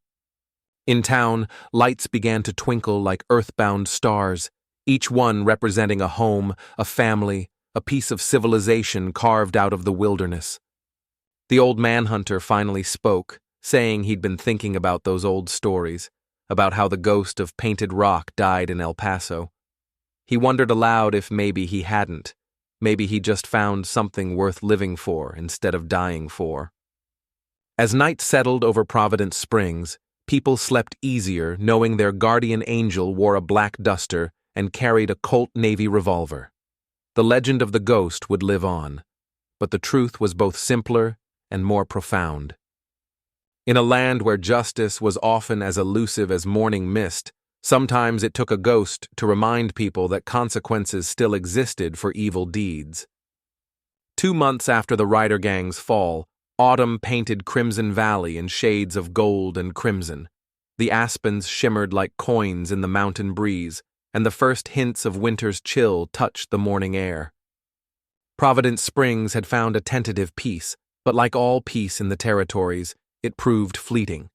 In town, lights began to twinkle like earthbound stars, each one representing a home, a family, a piece of civilization carved out of the wilderness. The old manhunter finally spoke, saying he'd been thinking about those old stories, about how the ghost of Painted Rock died in El Paso. He wondered aloud if maybe he hadn't. Maybe he just found something worth living for instead of dying for. As night settled over Providence Springs, people slept easier knowing their guardian angel wore a black duster and carried a Colt Navy revolver. The legend of the ghost would live on, but the truth was both simpler and more profound. In a land where justice was often as elusive as morning mist, sometimes it took a ghost to remind people that consequences still existed for evil deeds. 2 months after the Ryder Gang's fall, autumn painted Crimson Valley in shades of gold and crimson. The aspens shimmered like coins in the mountain breeze, and the first hints of winter's chill touched the morning air. Providence Springs had found a tentative peace, but like all peace in the territories, it proved fleeting.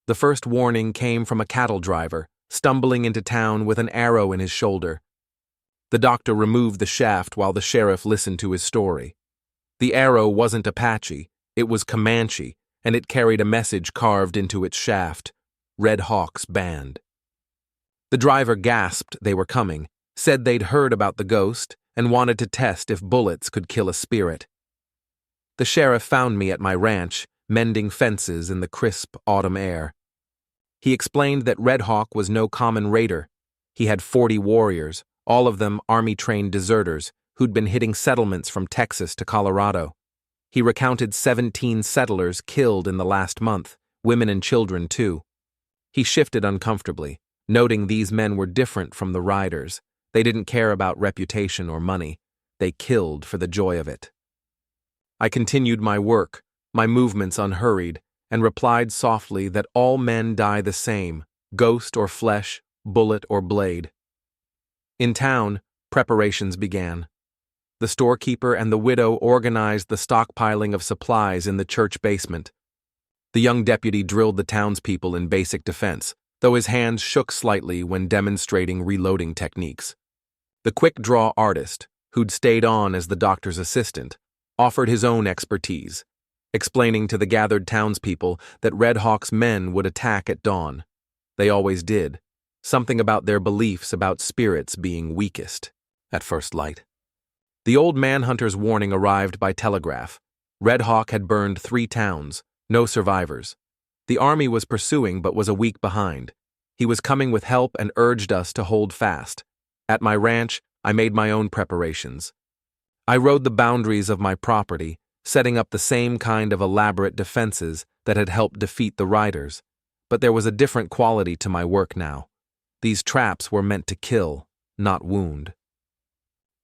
The first warning came from a cattle driver, stumbling into town with an arrow in his shoulder. The doctor removed the shaft while the sheriff listened to his story. The arrow wasn't Apache, it was Comanche, and it carried a message carved into its shaft: Red Hawk's Band. The driver gasped they were coming, said they'd heard about the ghost, and wanted to test if bullets could kill a spirit. The sheriff found me at my ranch, mending fences in the crisp autumn air. He explained that Red Hawk was no common raider. He had 40 warriors, all of them army-trained deserters, who'd been hitting settlements from Texas to Colorado. He recounted 17 settlers killed in the last month, women and children too. He shifted uncomfortably, noting these men were different from the riders. They didn't care about reputation or money. They killed for the joy of it. I continued my work, my movements unhurried, and replied softly that all men die the same, ghost or flesh, bullet or blade. In town, preparations began. The storekeeper and the widow organized the stockpiling of supplies in the church basement. The young deputy drilled the townspeople in basic defense, though his hands shook slightly when demonstrating reloading techniques. The quick-draw artist, who'd stayed on as the doctor's assistant, offered his own expertise, explaining to the gathered townspeople that Red Hawk's men would attack at dawn. They always did, something about their beliefs about spirits being weakest at first light. The old manhunter's warning arrived by telegraph. Red Hawk had burned 3 towns, no survivors. The army was pursuing but was a week behind. He was coming with help and urged us to hold fast. At my ranch, I made my own preparations. I rode the boundaries of my property, setting up the same kind of elaborate defenses that had helped defeat the riders. But there was a different quality to my work now. These traps were meant to kill, not wound.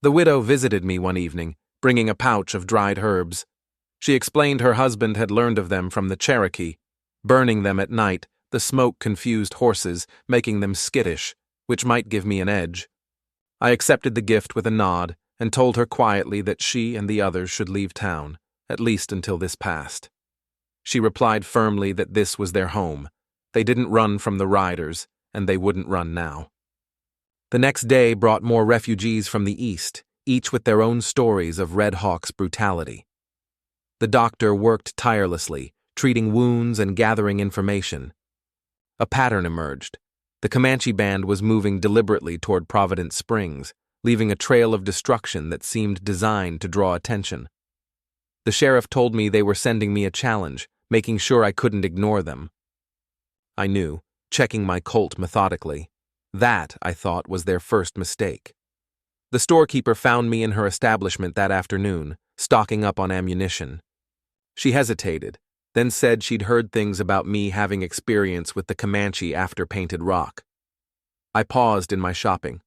The widow visited me one evening, bringing a pouch of dried herbs. She explained her husband had learned of them from the Cherokee. Burning them at night, the smoke confused horses, making them skittish, which might give me an edge. I accepted the gift with a nod and told her quietly that she and the others should leave town, at least until this passed. She replied firmly that this was their home. They didn't run from the riders, and they wouldn't run now. The next day brought more refugees from the east, each with their own stories of Red Hawk's brutality. The doctor worked tirelessly, treating wounds and gathering information. A pattern emerged. The Comanche band was moving deliberately toward Providence Springs, leaving a trail of destruction that seemed designed to draw attention. The sheriff told me they were sending me a challenge, making sure I couldn't ignore them. I knew, checking my Colt methodically. That, I thought, was their first mistake. The storekeeper found me in her establishment that afternoon, stocking up on ammunition. She hesitated, then said she'd heard things about me having experience with the Comanche after Painted Rock. I paused in my shopping.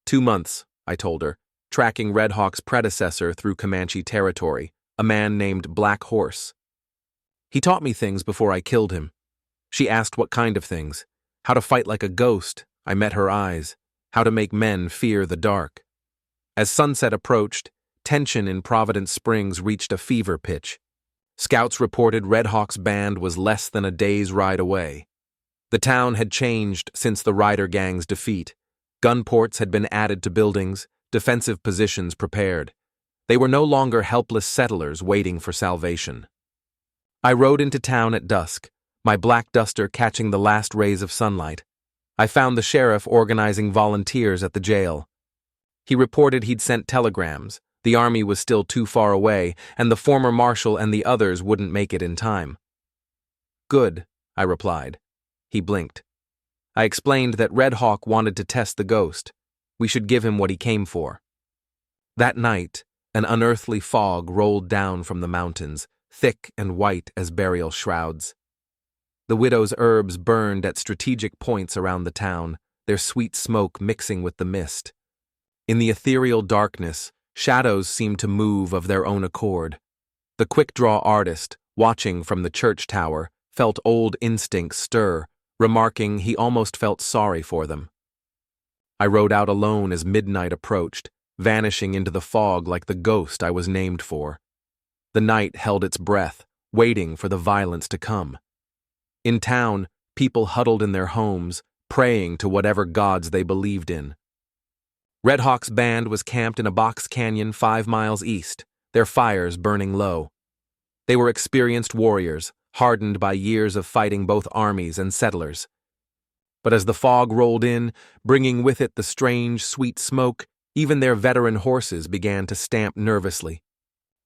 2 months, I told her, tracking Red Hawk's predecessor through Comanche territory, a man named Black Horse. He taught me things before I killed him. She asked what kind of things. How to fight like a ghost. I met her eyes. How to make men fear the dark. As sunset approached, tension in Providence Springs reached a fever pitch. Scouts reported Red Hawk's band was less than a day's ride away. The town had changed since the rider gang's defeat. Gun ports had been added to buildings, defensive positions prepared. They were no longer helpless settlers waiting for salvation. I rode into town at dusk, my black duster catching the last rays of sunlight. I found the sheriff organizing volunteers at the jail. He reported he'd sent telegrams. The army was still too far away, and the former marshal and the others wouldn't make it in time. Good, I replied. He blinked. I explained that Red Hawk wanted to test the ghost. We should give him what he came for. That night, an unearthly fog rolled down from the mountains, thick and white as burial shrouds. The widow's herbs burned at strategic points around the town, their sweet smoke mixing with the mist. In the ethereal darkness, shadows seemed to move of their own accord. The quick-draw artist, watching from the church tower, felt old instincts stir, remarking he almost felt sorry for them. I rode out alone as midnight approached, vanishing into the fog like the ghost I was named for. The night held its breath, waiting for the violence to come. In town, people huddled in their homes, praying to whatever gods they believed in. Red Hawk's band was camped in a box canyon 5 miles east, their fires burning low. They were experienced warriors, hardened by years of fighting both armies and settlers. But as the fog rolled in, bringing with it the strange, sweet smoke, even their veteran horses began to stamp nervously.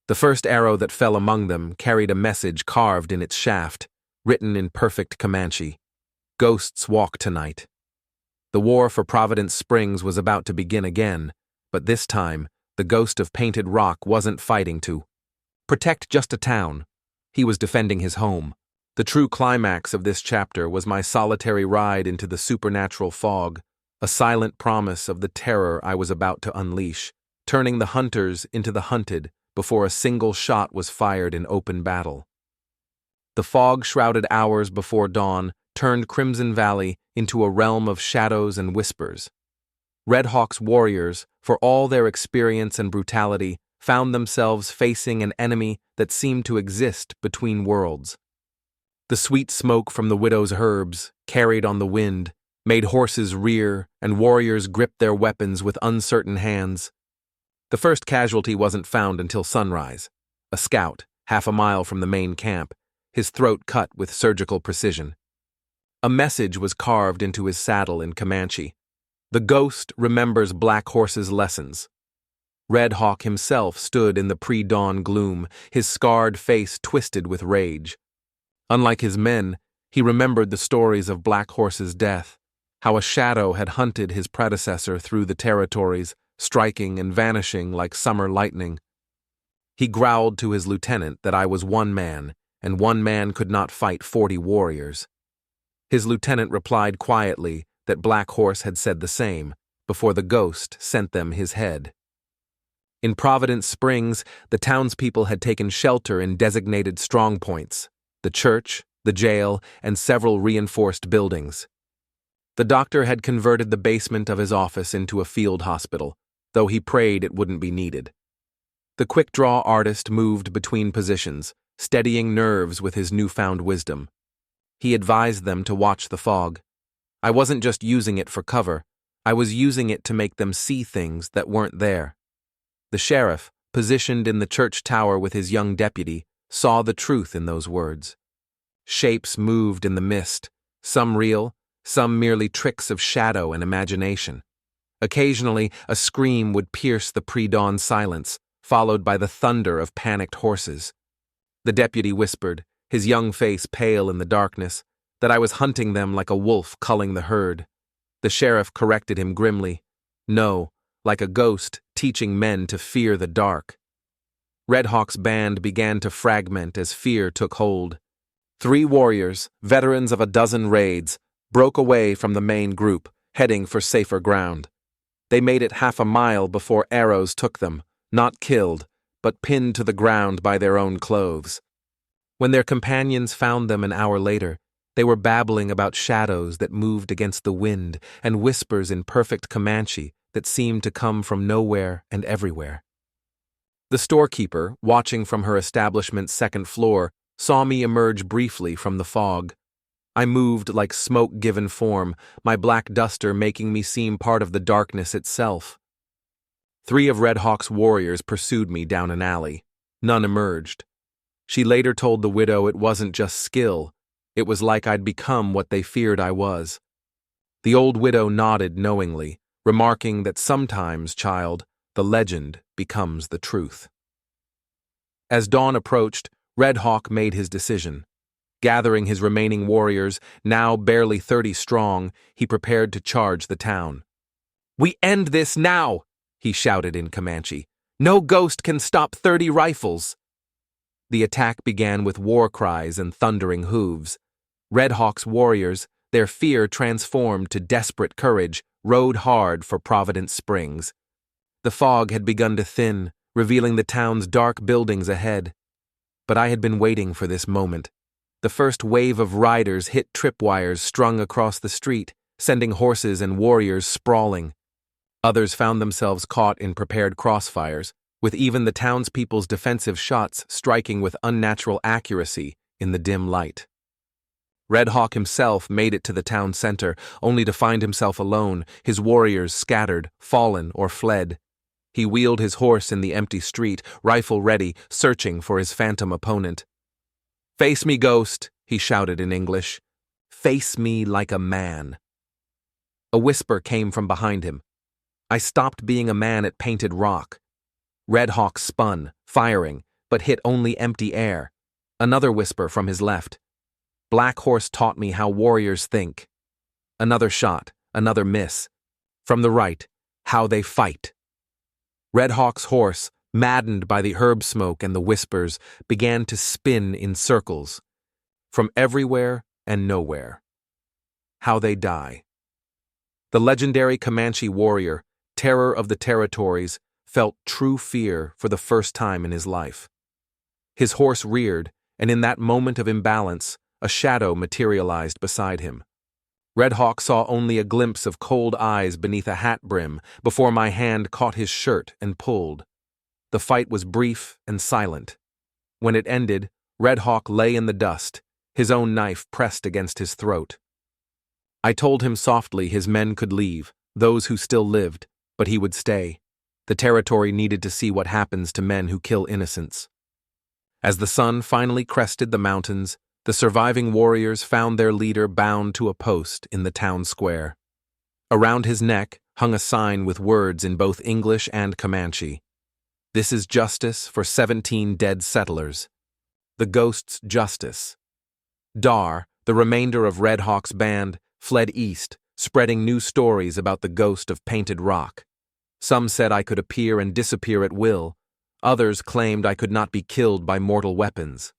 The first arrow that fell among them carried a message carved in its shaft, written in perfect Comanche. Ghosts walk tonight. The war for Providence Springs was about to begin again, but this time, the ghost of Painted Rock wasn't fighting to protect just a town. He was defending his home. The true climax of this chapter was my solitary ride into the supernatural fog, a silent promise of the terror I was about to unleash, turning the hunters into the hunted before a single shot was fired in open battle. The fog-shrouded hours before dawn turned Crimson Valley into a realm of shadows and whispers. Red Hawk's warriors, for all their experience and brutality, found themselves facing an enemy that seemed to exist between worlds. The sweet smoke from the widow's herbs, carried on the wind, made horses rear and warriors grip their weapons with uncertain hands. The first casualty wasn't found until sunrise. A scout, half a mile from the main camp, his throat cut with surgical precision. A message was carved into his saddle in Comanche. The ghost remembers Black Horse's lessons. Red Hawk himself stood in the pre-dawn gloom, his scarred face twisted with rage. Unlike his men, he remembered the stories of Black Horse's death, how a shadow had hunted his predecessor through the territories, striking and vanishing like summer lightning. He growled to his lieutenant that I was one man, and one man could not fight 40 warriors. His lieutenant replied quietly that Black Horse had said the same, before the ghost sent them his head. In Providence Springs, the townspeople had taken shelter in designated strongpoints, the church, the jail, and several reinforced buildings. The doctor had converted the basement of his office into a field hospital, though he prayed it wouldn't be needed. The quick-draw artist moved between positions, steadying nerves with his newfound wisdom. He advised them to watch the fog. I wasn't just using it for cover, I was using it to make them see things that weren't there. The sheriff, positioned in the church tower with his young deputy, saw the truth in those words. Shapes moved in the mist, some real, some merely tricks of shadow and imagination. Occasionally, a scream would pierce the pre-dawn silence, followed by the thunder of panicked horses. The deputy whispered, his young face pale in the darkness, that I was hunting them like a wolf culling the herd. The sheriff corrected him grimly. No, like a ghost teaching men to fear the dark. Red Hawk's band began to fragment as fear took hold. 3 warriors, veterans of a dozen raids, broke away from the main group, heading for safer ground. They made it half a mile before arrows took them, not killed, but pinned to the ground by their own clothes. When their companions found them an hour later, they were babbling about shadows that moved against the wind and whispers in perfect Comanche that seemed to come from nowhere and everywhere. The storekeeper, watching from her establishment's second floor, saw me emerge briefly from the fog. I moved like smoke given form, my black duster making me seem part of the darkness itself. 3 of Red Hawk's warriors pursued me down an alley. None emerged. She later told the widow it wasn't just skill, it was like I'd become what they feared I was. The old widow nodded knowingly, remarking that sometimes, child, the legend becomes the truth. As dawn approached, Red Hawk made his decision. Gathering his remaining warriors, now barely 30 strong, he prepared to charge the town. "We end this now!" he shouted in Comanche. "No ghost can stop 30 rifles!" The attack began with war cries and thundering hooves. Red Hawk's warriors, their fear transformed to desperate courage, rode hard for Providence Springs. The fog had begun to thin, revealing the town's dark buildings ahead. But I had been waiting for this moment. The first wave of riders hit tripwires strung across the street, sending horses and warriors sprawling. Others found themselves caught in prepared crossfires, with even the townspeople's defensive shots striking with unnatural accuracy in the dim light. Red Hawk himself made it to the town center, only to find himself alone, his warriors scattered, fallen, or fled. He wheeled his horse in the empty street, rifle ready, searching for his phantom opponent. "Face me, ghost," he shouted in English. "Face me like a man." A whisper came from behind him. I stopped being a man at Painted Rock. Red Hawk spun, firing, but hit only empty air. Another whisper from his left. "Black Horse taught me how warriors think." Another shot, another miss. From the right, "How they fight." Red Hawk's horse, maddened by the herb smoke and the whispers, began to spin in circles. From everywhere and nowhere. How they die. The legendary Comanche warrior, terror of the territories, felt true fear for the first time in his life. His horse reared, and in that moment of imbalance, a shadow materialized beside him. Red Hawk saw only a glimpse of cold eyes beneath a hat brim before my hand caught his shirt and pulled. The fight was brief and silent. When it ended, Red Hawk lay in the dust, his own knife pressed against his throat. I told him softly his men could leave, those who still lived, but he would stay. The territory needed to see what happens to men who kill innocents. As the sun finally crested the mountains, the surviving warriors found their leader bound to a post in the town square. Around his neck hung a sign with words in both English and Comanche. "This is justice for 17 dead settlers. The ghost's justice." Dar, the remainder of Red Hawk's band, fled east, spreading new stories about the ghost of Painted Rock. Some said I could appear and disappear at will. Others claimed I could not be killed by mortal weapons.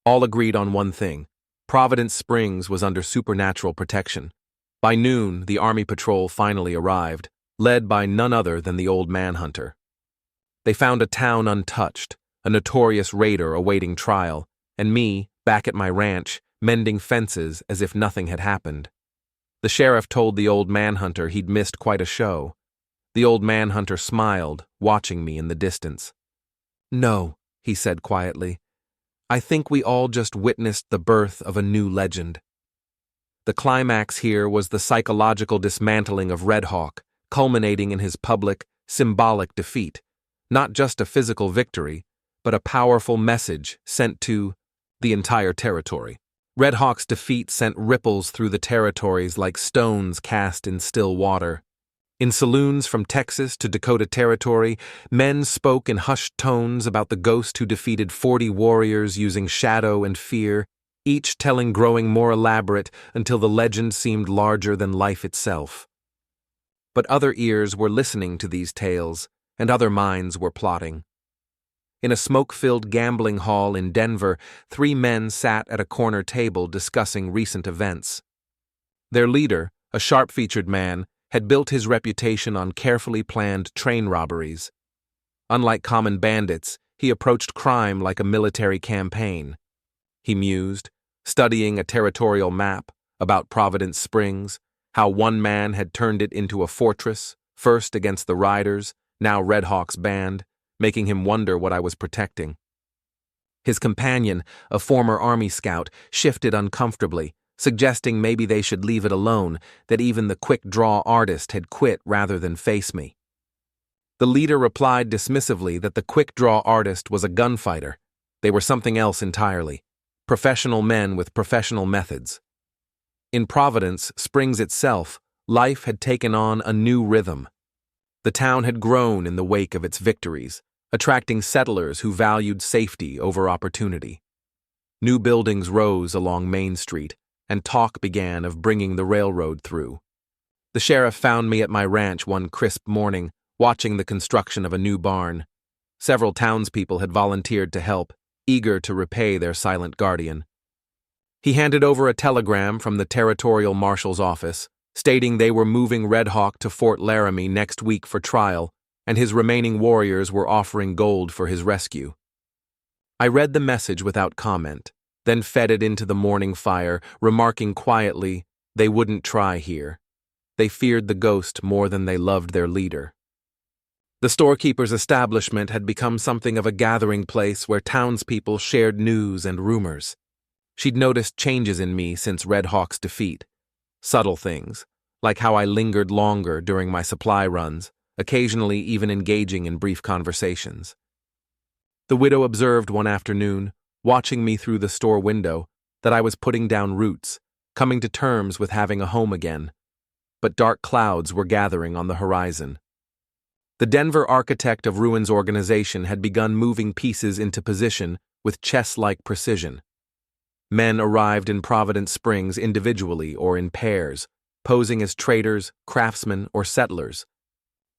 All agreed on one thing: Providence Springs was under supernatural protection. By noon, the Army Patrol finally arrived, led by none other than the old manhunter. They found a town untouched, a notorious raider awaiting trial, and me, back at my ranch, mending fences as if nothing had happened. The sheriff told the old manhunter he'd missed quite a show. The old manhunter smiled, watching me in the distance. "No," he said quietly. "I think we all just witnessed the birth of a new legend." The climax here was the psychological dismantling of Red Hawk, culminating in his public, symbolic defeat. Not just a physical victory, but a powerful message sent to the entire territory. Red Hawk's defeat sent ripples through the territories like stones cast in still water. In saloons from Texas to Dakota Territory, men spoke in hushed tones about the ghost who defeated 40 warriors using shadow and fear, each telling growing more elaborate until the legend seemed larger than life itself. But other ears were listening to these tales, and other minds were plotting. In a smoke-filled gambling hall in Denver, 3 men sat at a corner table discussing recent events. Their leader, a sharp-featured man, had built his reputation on carefully planned train robberies. Unlike common bandits, he approached crime like a military campaign. He mused, studying a territorial map about Providence Springs, how one man had turned it into a fortress, first against the Riders, now Red Hawk's band, making him wonder what I was protecting. His companion, a former Army scout, shifted uncomfortably, suggesting maybe they should leave it alone, that even the quick-draw artist had quit rather than face me. The leader replied dismissively that the quick-draw artist was a gunfighter. They were something else entirely. Professional men with professional methods. In Providence Springs itself, life had taken on a new rhythm. The town had grown in the wake of its victories, attracting settlers who valued safety over opportunity. New buildings rose along Main Street, and talk began of bringing the railroad through. The sheriff found me at my ranch one crisp morning, watching the construction of a new barn. Several townspeople had volunteered to help, eager to repay their silent guardian. He handed over a telegram from the territorial marshal's office, stating they were moving Red Hawk to Fort Laramie next week for trial, and his remaining warriors were offering gold for his rescue. I read the message without comment, then fed it into the morning fire, remarking quietly, they wouldn't try here. They feared the ghost more than they loved their leader. The storekeeper's establishment had become something of a gathering place where townspeople shared news and rumors. She'd noticed changes in me since Red Hawk's defeat. Subtle things, like how I lingered longer during my supply runs, occasionally even engaging in brief conversations. The widow observed one afternoon, watching me through the store window, that I was putting down roots, coming to terms with having a home again. But dark clouds were gathering on the horizon. The Denver Architect of Ruins organization had begun moving pieces into position with chess-like precision. Men arrived in Providence Springs individually or in pairs, posing as traders, craftsmen, or settlers.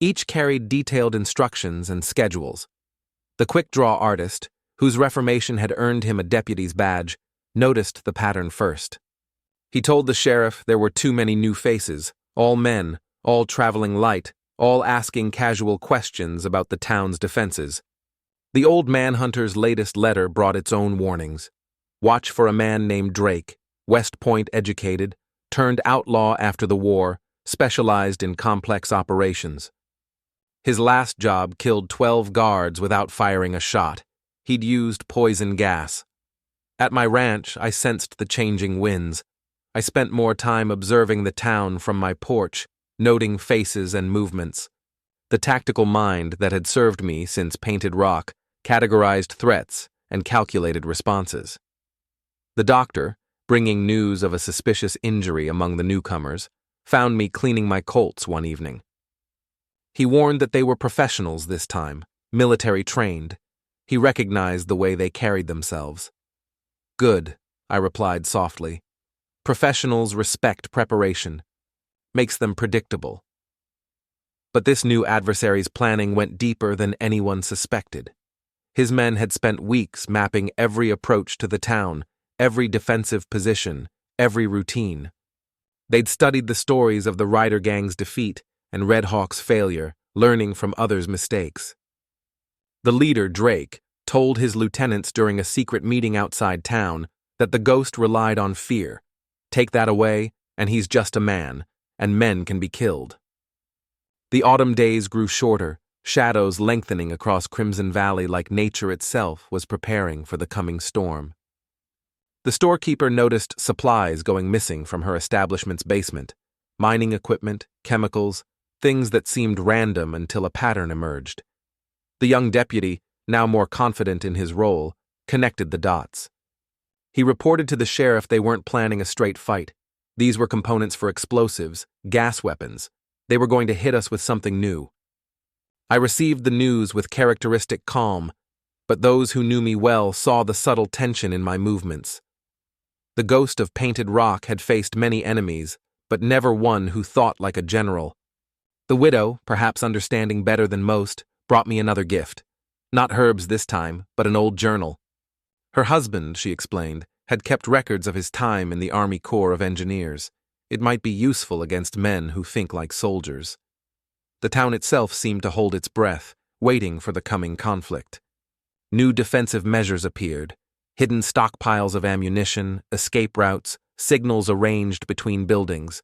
Each carried detailed instructions and schedules. The quick-draw artist, whose reformation had earned him a deputy's badge, noticed the pattern first. He told the sheriff there were too many new faces, all men, all traveling light, all asking casual questions about the town's defenses. The old manhunter's latest letter brought its own warnings. Watch for a man named Drake, West Point educated, turned outlaw after the war, specialized in complex operations. His last job killed 12 guards without firing a shot. He'd used poison gas. At my ranch, I sensed the changing winds. I spent more time observing the town from my porch, noting faces and movements. The tactical mind that had served me since Painted Rock categorized threats and calculated responses. The doctor, bringing news of a suspicious injury among the newcomers, found me cleaning my Colts one evening. He warned that they were professionals this time, military trained. He recognized the way they carried themselves. Good, I replied softly. Professionals respect preparation. Makes them predictable. But this new adversary's planning went deeper than anyone suspected. His men had spent weeks mapping every approach to the town, every defensive position, every routine. They'd studied the stories of the Rider Gang's defeat and Red Hawk's failure, learning from others' mistakes. The leader, Drake, told his lieutenants during a secret meeting outside town that the ghost relied on fear. Take that away, and he's just a man, and men can be killed. The autumn days grew shorter, shadows lengthening across Crimson Valley like nature itself was preparing for the coming storm. The storekeeper noticed supplies going missing from her establishment's basement, mining equipment, chemicals, things that seemed random until a pattern emerged. The young deputy, now more confident in his role, connected the dots. He reported to the sheriff they weren't planning a straight fight. These were components for explosives, gas weapons. They were going to hit us with something new. I received the news with characteristic calm, but those who knew me well saw the subtle tension in my movements. The ghost of Painted Rock had faced many enemies, but never one who thought like a general. The widow, perhaps understanding better than most, brought me another gift. Not herbs this time, but an old journal. Her husband, she explained, had kept records of his time in the Army Corps of Engineers. It might be useful against men who think like soldiers. The town itself seemed to hold its breath, waiting for the coming conflict. New defensive measures appeared, hidden stockpiles of ammunition, escape routes, signals arranged between buildings.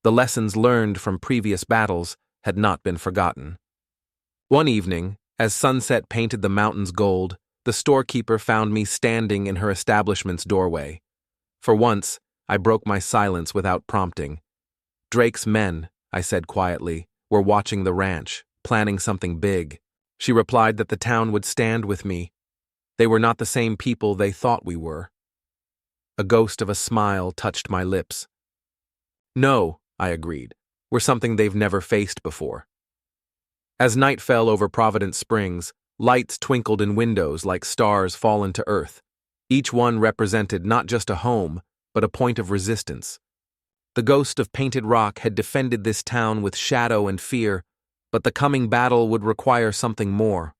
The lessons learned from previous battles had not been forgotten. One evening, as sunset painted the mountains gold, the storekeeper found me standing in her establishment's doorway. For once, I broke my silence without prompting. Drake's men, I said quietly, were watching the ranch, planning something big. She replied that the town would stand with me. They were not the same people they thought we were. A ghost of a smile touched my lips. No, I agreed. We're something they've never faced before. As night fell over Providence Springs, lights twinkled in windows like stars fallen to earth. Each one represented not just a home, but a point of resistance. The ghost of Painted Rock had defended this town with shadow and fear, but the coming battle would require something more.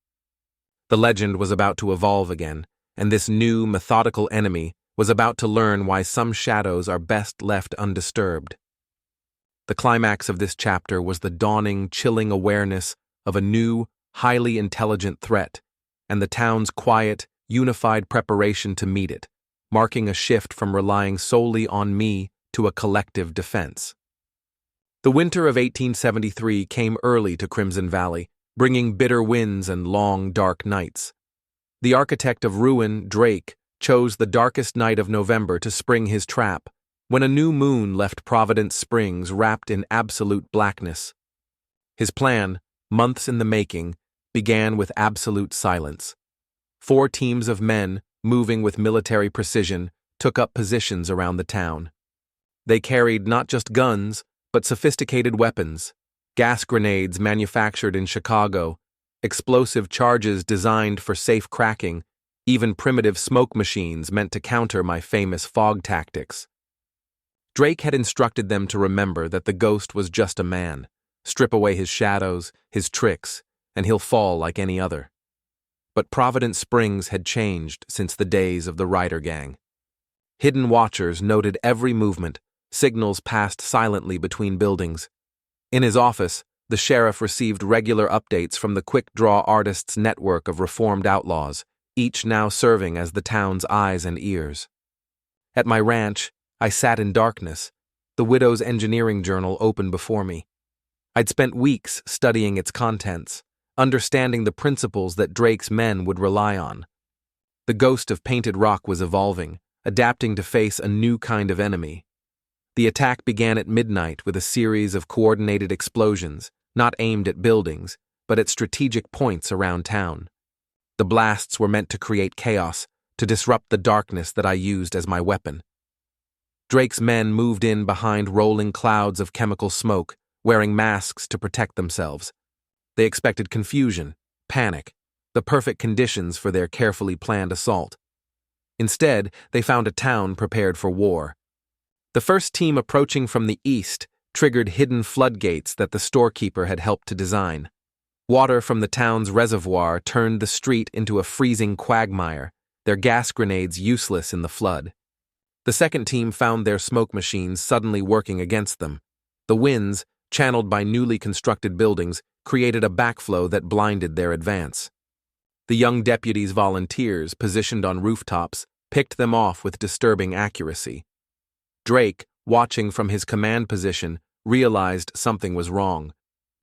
The legend was about to evolve again, and this new, methodical enemy was about to learn why some shadows are best left undisturbed. The climax of this chapter was the dawning, chilling awareness of a new, highly intelligent threat, and the town's quiet, unified preparation to meet it, marking a shift from relying solely on me to a collective defense. The winter of 1873 came early to Crimson Valley, bringing bitter winds and long, dark nights. The architect of ruin, Drake, chose the darkest night of November to spring his trap, when a new moon left Providence Springs wrapped in absolute blackness. His plan, months in the making, began with absolute silence. 4 teams of men, moving with military precision, took up positions around the town. They carried not just guns, but sophisticated weapons, gas grenades manufactured in Chicago, explosive charges designed for safe cracking, even primitive smoke machines meant to counter my famous fog tactics. Drake had instructed them to remember that the ghost was just a man. Strip away his shadows, his tricks, and he'll fall like any other. But Providence Springs had changed since the days of the Ryder Gang. Hidden watchers noted every movement, signals passed silently between buildings. In his office, the sheriff received regular updates from the quick-draw artists' network of reformed outlaws, each now serving as the town's eyes and ears. At my ranch, I sat in darkness, the widow's engineering journal open before me. I'd spent weeks studying its contents, understanding the principles that Drake's men would rely on. The ghost of Painted Rock was evolving, adapting to face a new kind of enemy. The attack began at midnight with a series of coordinated explosions, not aimed at buildings, but at strategic points around town. The blasts were meant to create chaos, to disrupt the darkness that I used as my weapon. Drake's men moved in behind rolling clouds of chemical smoke, wearing masks to protect themselves. They expected confusion, panic, the perfect conditions for their carefully planned assault. Instead, they found a town prepared for war. The first team approaching from the east triggered hidden floodgates that the storekeeper had helped to design. Water from the town's reservoir turned the street into a freezing quagmire, their gas grenades useless in the flood. The second team found their smoke machines suddenly working against them. The winds, channeled by newly constructed buildings, created a backflow that blinded their advance. The young deputies' volunteers, positioned on rooftops, picked them off with disturbing accuracy. Drake, watching from his command position, realized something was wrong.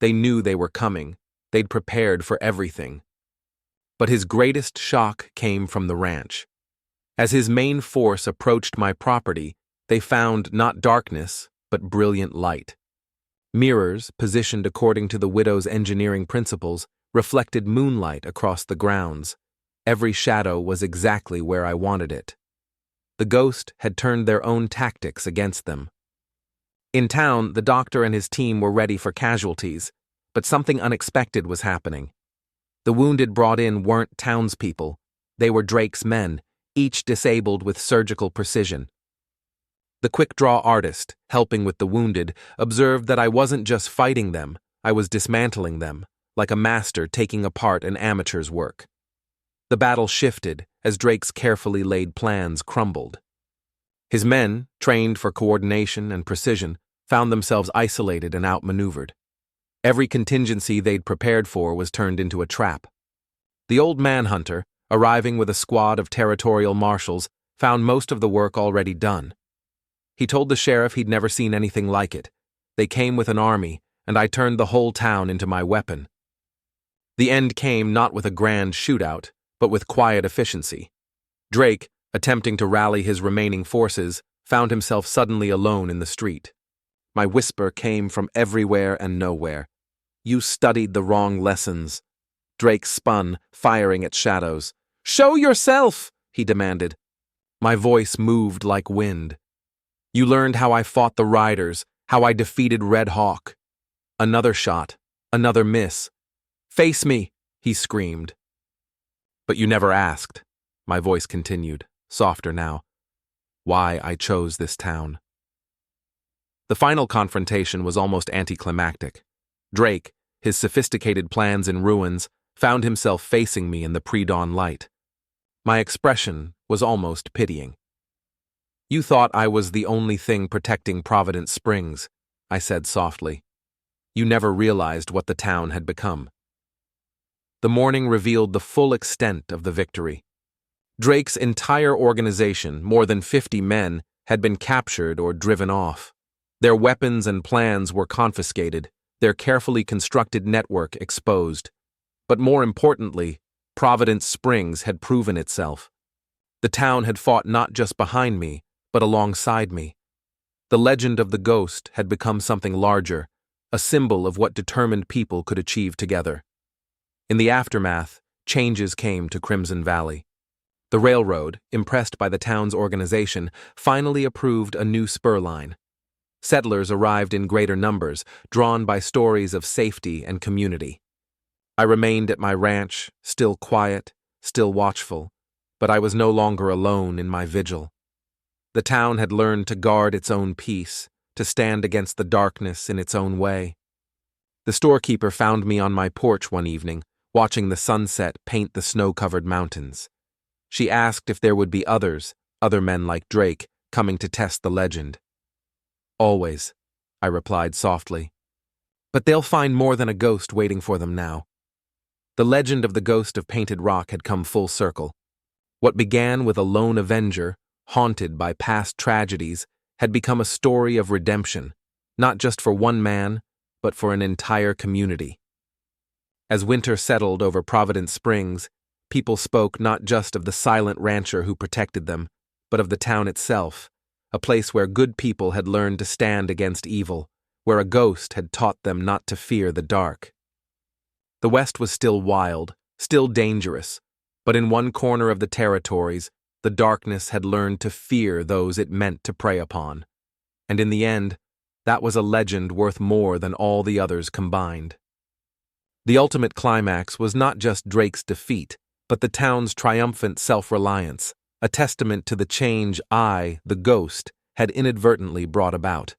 They knew they were coming. They'd prepared for everything. But his greatest shock came from the ranch. As his main force approached my property, they found not darkness, but brilliant light. Mirrors, positioned according to the widow's engineering principles, reflected moonlight across the grounds. Every shadow was exactly where I wanted it. The ghost had turned their own tactics against them. In town, the doctor and his team were ready for casualties, but something unexpected was happening. The wounded brought in weren't townspeople. They were Drake's men, each disabled with surgical precision. The quick-draw artist, helping with the wounded, observed that I wasn't just fighting them, I was dismantling them, like a master taking apart an amateur's work. The battle shifted as Drake's carefully laid plans crumbled. His men, trained for coordination and precision, found themselves isolated and outmaneuvered. Every contingency they'd prepared for was turned into a trap. The old manhunter, arriving with a squad of territorial marshals, found most of the work already done. He told the sheriff he'd never seen anything like it. They came with an army, and I turned the whole town into my weapon. The end came not with a grand shootout, but with quiet efficiency. Drake, attempting to rally his remaining forces, found himself suddenly alone in the street. My whisper came from everywhere and nowhere. "You studied the wrong lessons." Drake spun, firing at shadows. "Show yourself!" he demanded. My voice moved like wind. "You learned how I fought the Riders, how I defeated Red Hawk." Another shot, another miss. "Face me!" he screamed. "But you never asked," my voice continued, softer now, "why I chose this town." The final confrontation was almost anticlimactic. Drake, his sophisticated plans in ruins, found himself facing me in the pre-dawn light. My expression was almost pitying. "You thought I was the only thing protecting Providence Springs," I said softly. "You never realized what the town had become." The morning revealed the full extent of the victory. Drake's entire organization, more than 50 men, had been captured or driven off. Their weapons and plans were confiscated, their carefully constructed network exposed. But more importantly, Providence Springs had proven itself. The town had fought not just behind me, but alongside me. The legend of the ghost had become something larger, a symbol of what determined people could achieve together. In the aftermath, changes came to Crimson Valley. The railroad, impressed by the town's organization, finally approved a new spur line. Settlers arrived in greater numbers, drawn by stories of safety and community. I remained at my ranch, still quiet, still watchful, but I was no longer alone in my vigil. The town had learned to guard its own peace, to stand against the darkness in its own way. The storekeeper found me on my porch one evening, watching the sunset paint the snow-covered mountains. She asked if there would be other men like Drake, coming to test the legend. "Always," I replied softly. "But they'll find more than a ghost waiting for them now." The legend of the ghost of Painted Rock had come full circle. What began with a lone avenger, haunted by past tragedies, had become a story of redemption, not just for one man, but for an entire community. As winter settled over Providence Springs, people spoke not just of the silent rancher who protected them, but of the town itself, a place where good people had learned to stand against evil, where a ghost had taught them not to fear the dark. The West was still wild, still dangerous, but in one corner of the territories, the darkness had learned to fear those it meant to prey upon. And in the end, that was a legend worth more than all the others combined. The ultimate climax was not just Drake's defeat, but the town's triumphant self-reliance, a testament to the change I, the ghost, had inadvertently brought about.